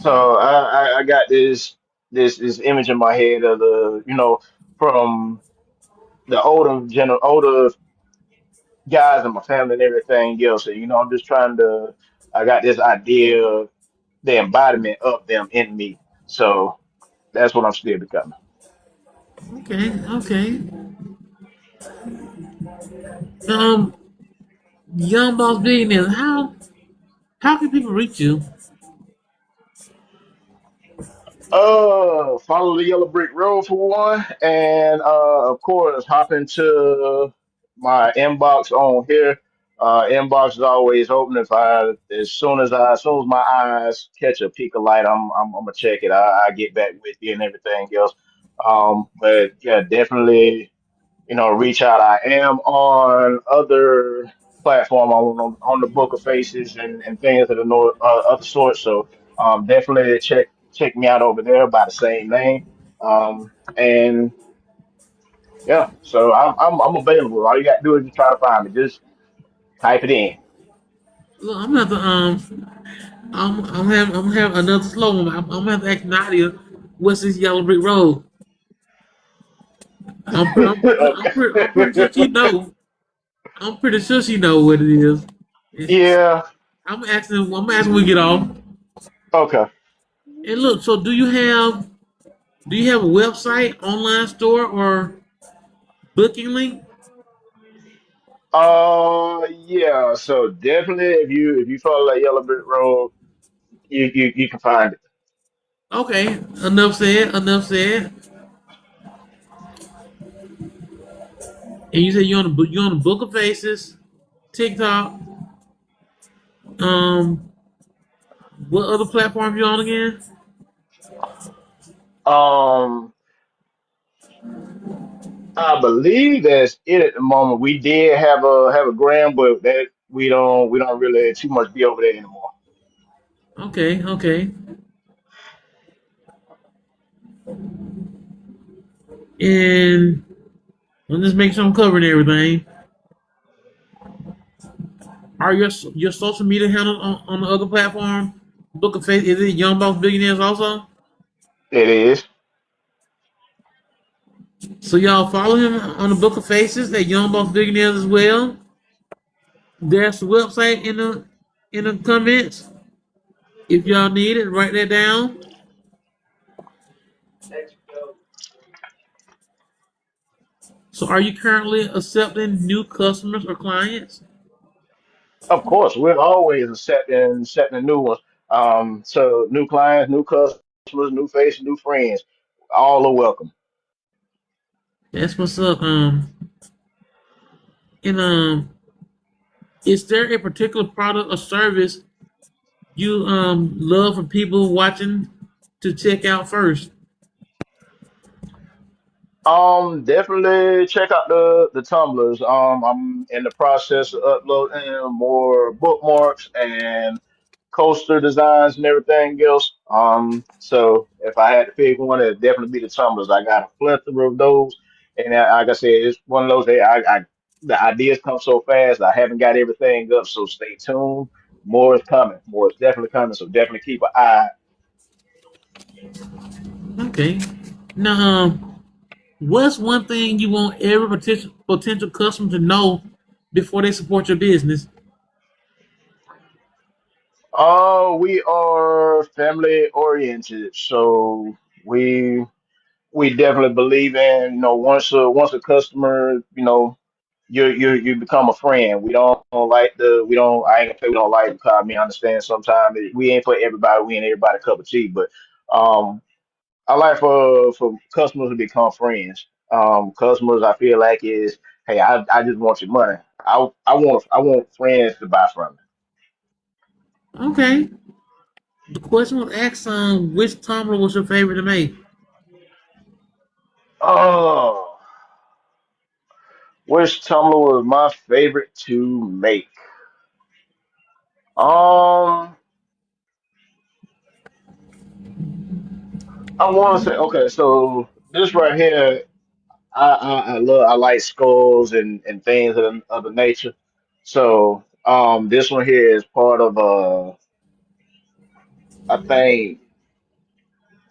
So I got this image in my head of from the older guys in my family and everything else. And, I'm just trying to. I got this idea of the embodiment of them in me. So that's what I'm still becoming. Okay, okay. Um, Young Boss Billionaires. How can people reach you? Follow the yellow brick road for one, and of course, hop into my inbox on here. Inbox is always open. As soon as my eyes catch a peak of light, I'm gonna check it. I get back with you and everything else. But yeah, definitely reach out. I am on other platform on the Book of Faces and things of the other sort. So definitely check me out over there by the same name. And yeah, so I'm available. All you got to do is just try to find me. Just type it in. Look, I'm gonna have to I'm gonna have another slogan. I'm gonna have to ask Nadia, what's this yellow brick road? I'm pretty sure she know. I'm pretty sure she know what it is. It's, Yeah. I'm asking when we get off. Okay. And look, so do you have a website, online store, or booking link? Yeah. So definitely, if you follow that yellow brick road, you can find it. Okay, enough said. Enough said. And you said you're on the Book of Faces, TikTok. Um, what other platform you on again? Um, I believe that's it at the moment. We did have a gram, but that we don't really too much be over there anymore. Okay, okay. And I'm just making sure I'm covering everything. Are your social media handles on the other platform? Book of Face, is it Young Boss Billionaires also? It is. So y'all follow him on the Book of Faces at Young Boss Billionaires as well. There's the website in the comments. If y'all need it, write that down. So are you currently accepting new customers or clients? Of course, we're always accepting new ones. So new clients, new customers. customers, new faces, new friends. All are welcome. That's what's up. And is there a particular product or service you love for people watching to check out first? Definitely check out the tumblers. I'm in the process of uploading more bookmarks and coaster designs and everything else. So if I had to pick one, it'd definitely be the tumblers. I got a plethora of those, and like I said, it's one of those that I the ideas come so fast. I haven't got everything up, so stay tuned. More is coming. More is definitely coming. So definitely keep an eye. Okay. Now, what's one thing you want every potential customer to know before they support your business? We are family oriented, so we definitely believe in, once a customer, you become a friend. We don't I ain't gonna say we don't like because I mean I understand sometimes we ain't for everybody, we ain't everybody cup of tea, but um I like for customers to become friends. Customers I feel like is, hey, I just want your money. I want friends to buy from me. Okay. The question was asked which tumbler was your favorite to make? Oh, which tumbler was my favorite to make? Um, I want to say, okay, so this right here, I like skulls and things of the nature. So this one here is part of I think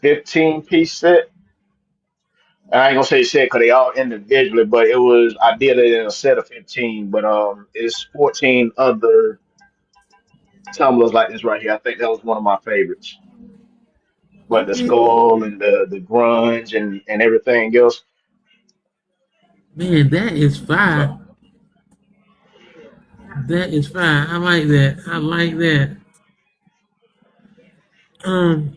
15-piece set. And I ain't gonna say set because they all individually, but I did it in a set of 15. But it's 14 other tumblers like this right here. I think that was one of my favorites. But the Okay. skull and the grunge and everything else. Man, that is fire. So That is fire. I like that. I like that. Um,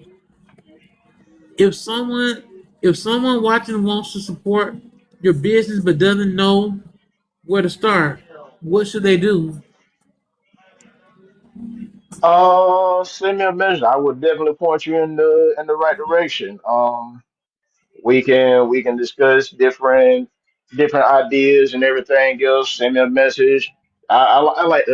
if someone if someone watching wants to support your business but doesn't know where to start, what should they do? send me a message. I would definitely point you in the right direction. We can discuss different ideas and everything else. Send me a message. I like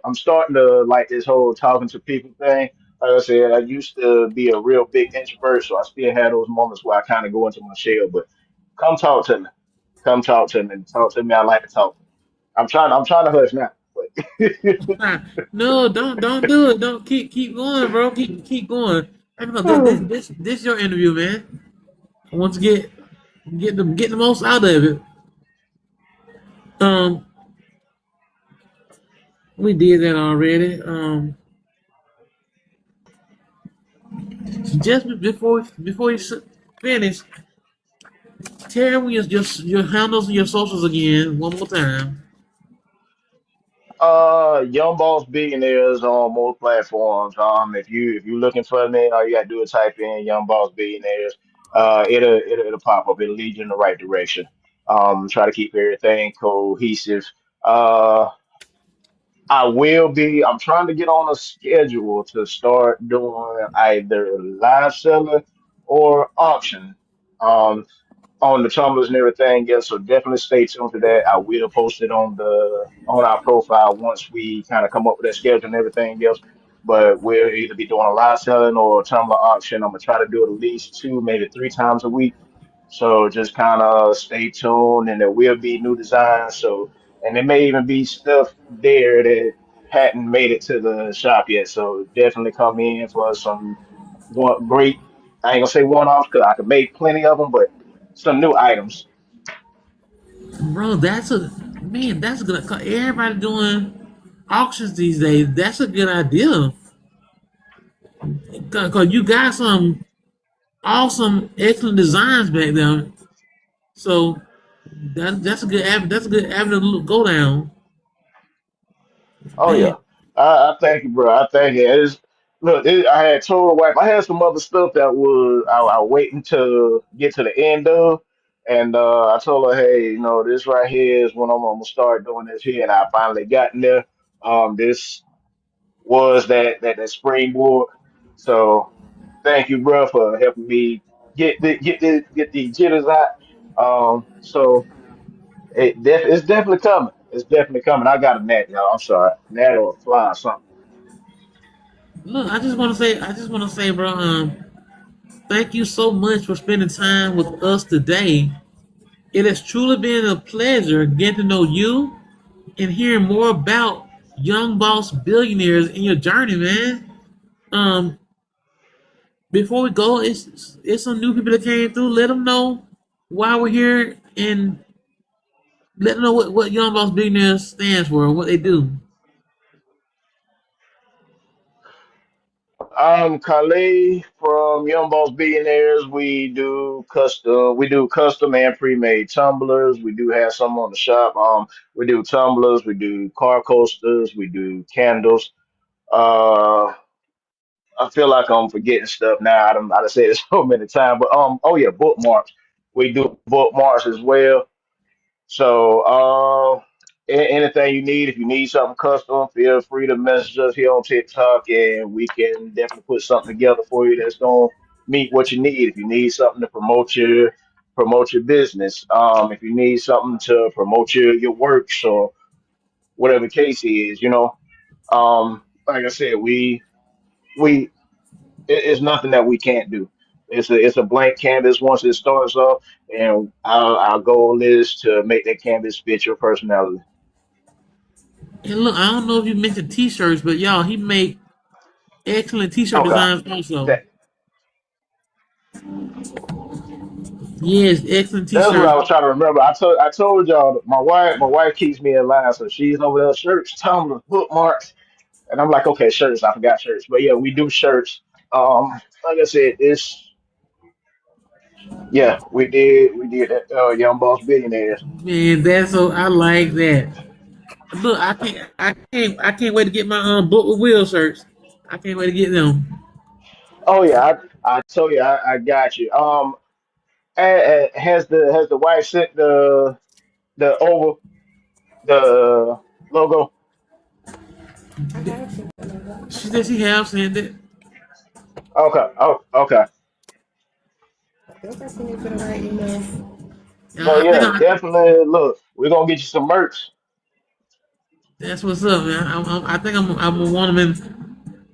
I'm starting to like this whole talking to people thing. Like I said, I used to be a real big introvert, so I still had those moments where I kind of go into my shell. But come talk to me. Come talk to me. Talk to me. I like to talk. I'm trying to hush now. Nah, no, don't do it. Don't keep going, bro. Keep going. I know But this your interview, man. I want to get the most out of it. Um, we did that already. Just before you finish, tell me your handles and your socials again one more time. Young Boss Billionaires on most platforms. If you looking for me, all you gotta do is type in Young Boss Billionaires. It'll pop up. It'll lead you in the right direction. Try to keep everything cohesive. Uh, I'm trying to get on a schedule to start doing either live selling or auction. Um, on the tumblers and everything else. So definitely stay tuned to that. I will post it on our profile once we kind of come up with that schedule and everything else. But we'll either be doing a live selling or a tumbler auction. I'm gonna try to do it at least two, maybe three times a week. So just kind of stay tuned, and there will be new designs. So, and there may even be stuff there that hadn't made it to the shop yet. So definitely come in for some one great. I ain't gonna say one offs because I could make plenty of them, but some new items. Bro, that's a man. That's a good. Everybody doing auctions these days. That's a good idea. Cause you got some awesome, excellent designs back there. So that's a good avenue to go down. Oh Man, yeah, I thank you, bro. I thank you. look, I had told the wife I had some other stuff that was I waiting to get to the end of, and I told her, hey, this right here is when I'm gonna start doing this here, and I finally got in there. This was that springboard. So thank you, bro, for helping me get the jitters out. So it's definitely coming. It's definitely coming. I got a gnat, y'all. I'm sorry, gnat or a fly or something. Look, I just want to say, bro. Thank you so much for spending time with us today. It has truly been a pleasure getting to know you and hearing more about Young Boss Billionaires in your journey, man. Um, Before we go, it's some new people that came through. Let them know why we're here and let them know what Young Boss Billionaires stands for and what they do. I'm Kale from Young Boss Billionaires. We do custom and pre-made tumblers. We do have some on the shop. We do tumblers, we do car coasters, we do candles. Uh, I feel like I'm forgetting stuff now. I done said it so many times, but oh yeah, bookmarks. We do bookmarks as well. So, anything you need, if you need something custom, feel free to message us here on TikTok, and we can definitely put something together for you that's gonna meet what you need. If you need something to promote your business, if you need something to promote your works or whatever the case is, like I said, we it's nothing that we can't do. It's a blank canvas once it starts off, and our goal is to make that canvas fit your personality. And look, I don't know if you mentioned T-shirts, but y'all, he make excellent T-shirt Okay, designs also. that Yes, excellent that's what T-shirts. I was trying to remember. I told y'all that my wife keeps me in line, so she's over there shirts, tumblers, bookmarks, and I'm like, okay, shirts. I forgot shirts, but yeah, we do shirts. Like I said, this yeah, we did that Young Boss Billionaires. Man, that's so I like that. Look, I can't wait to get my book with wheel shirts. I can't wait to get them. Oh yeah, I told you I got you. Has the wife sent the over the logo? I have sent that over. She said she have sent it. Okay. Oh, okay. I think I sent it to the right email. So I think yeah, definitely. Look, we're gonna get you some merch. that's what's up, man. I think I'm gonna want them in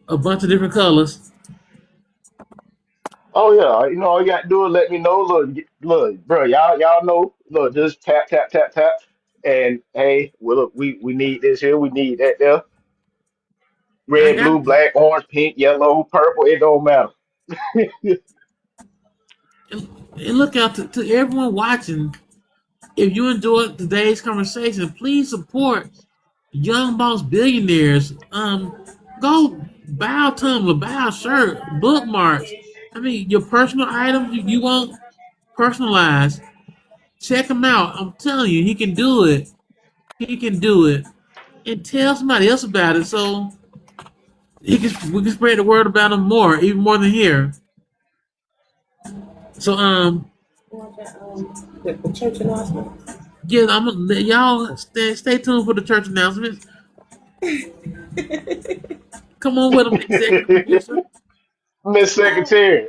a bunch of different colors. Oh yeah, all you got to do is let me know. Look, bro, y'all know. Look, just tap tap tap tap, and hey, well, look, we need this here, we need that there. I Red, got blue, black, orange, pink, yellow, purple. It don't matter. and look out to everyone watching. If you enjoyed today's conversation, please support Young Boss Billionaires. Go buy a tumbler, buy a shirt, bookmarks. I mean, your personal items you want personalized. Check him out. I'm telling you, he can do it. He can do it. And tell somebody else about it so we can spread the word about him more, even more than here. So You want that, the church announcement? yeah, I'm gonna let y'all stay tuned for the church announcements. Come on with them, executive producer. Miss Secretary.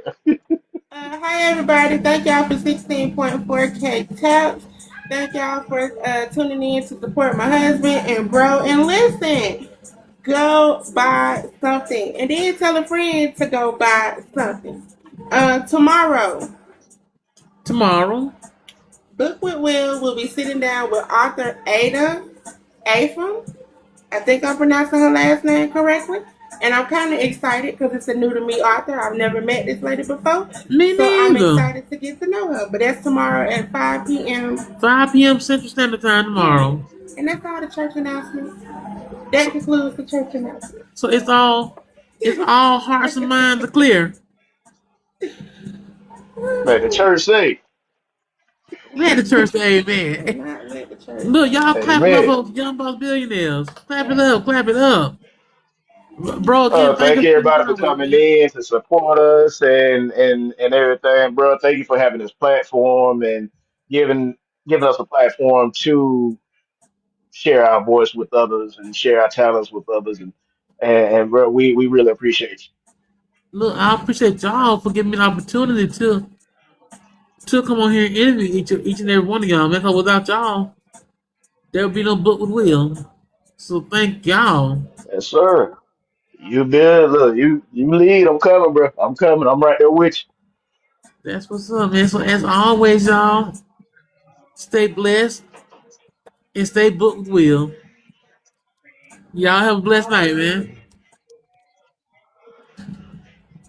Hi everybody, thank y'all for 16.4K taps. Thank y'all for tuning in to support my husband and bro. And listen, go buy something. And then tell a friend to go buy something. Tomorrow, Tomorrow. Book with Will will be sitting down with author Ada Afam. I think I'm pronouncing her last name correctly. And I'm kind of excited because it's a new to me author. I've never met this lady before. Me So I'm neither. excited to get to know her. But that's tomorrow at 5 p.m. 5 p.m. Central Standard Time Period. tomorrow. And that's all the church announcements. That So, concludes the church announcement. so it's all hearts and minds are clear. Let the church say, Let the church say amen. Not let the church Look, say. y'all clap it up Amen. for Young Boss Billionaires. Clap it up, clap it up. Bro, again, thank Thank you for putting everybody time for with coming me. in to support us and everything, bro. Thank you for having this platform and giving giving us a platform to share our voice with others and share our talents with others and bro, we really appreciate you. Look, I appreciate y'all for giving me the opportunity to come on here and interview each and every one of y'all, man. Cause without y'all, there would be no book with Will. So thank y'all. Yes, sir. You good. Look, you lead. I'm coming, bro. I'm coming. I'm right there with That's what's up, man. So as always, y'all, stay blessed and stay booked with Will. Y'all have a blessed night, man.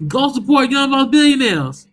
Go support Young Boss Billionaires.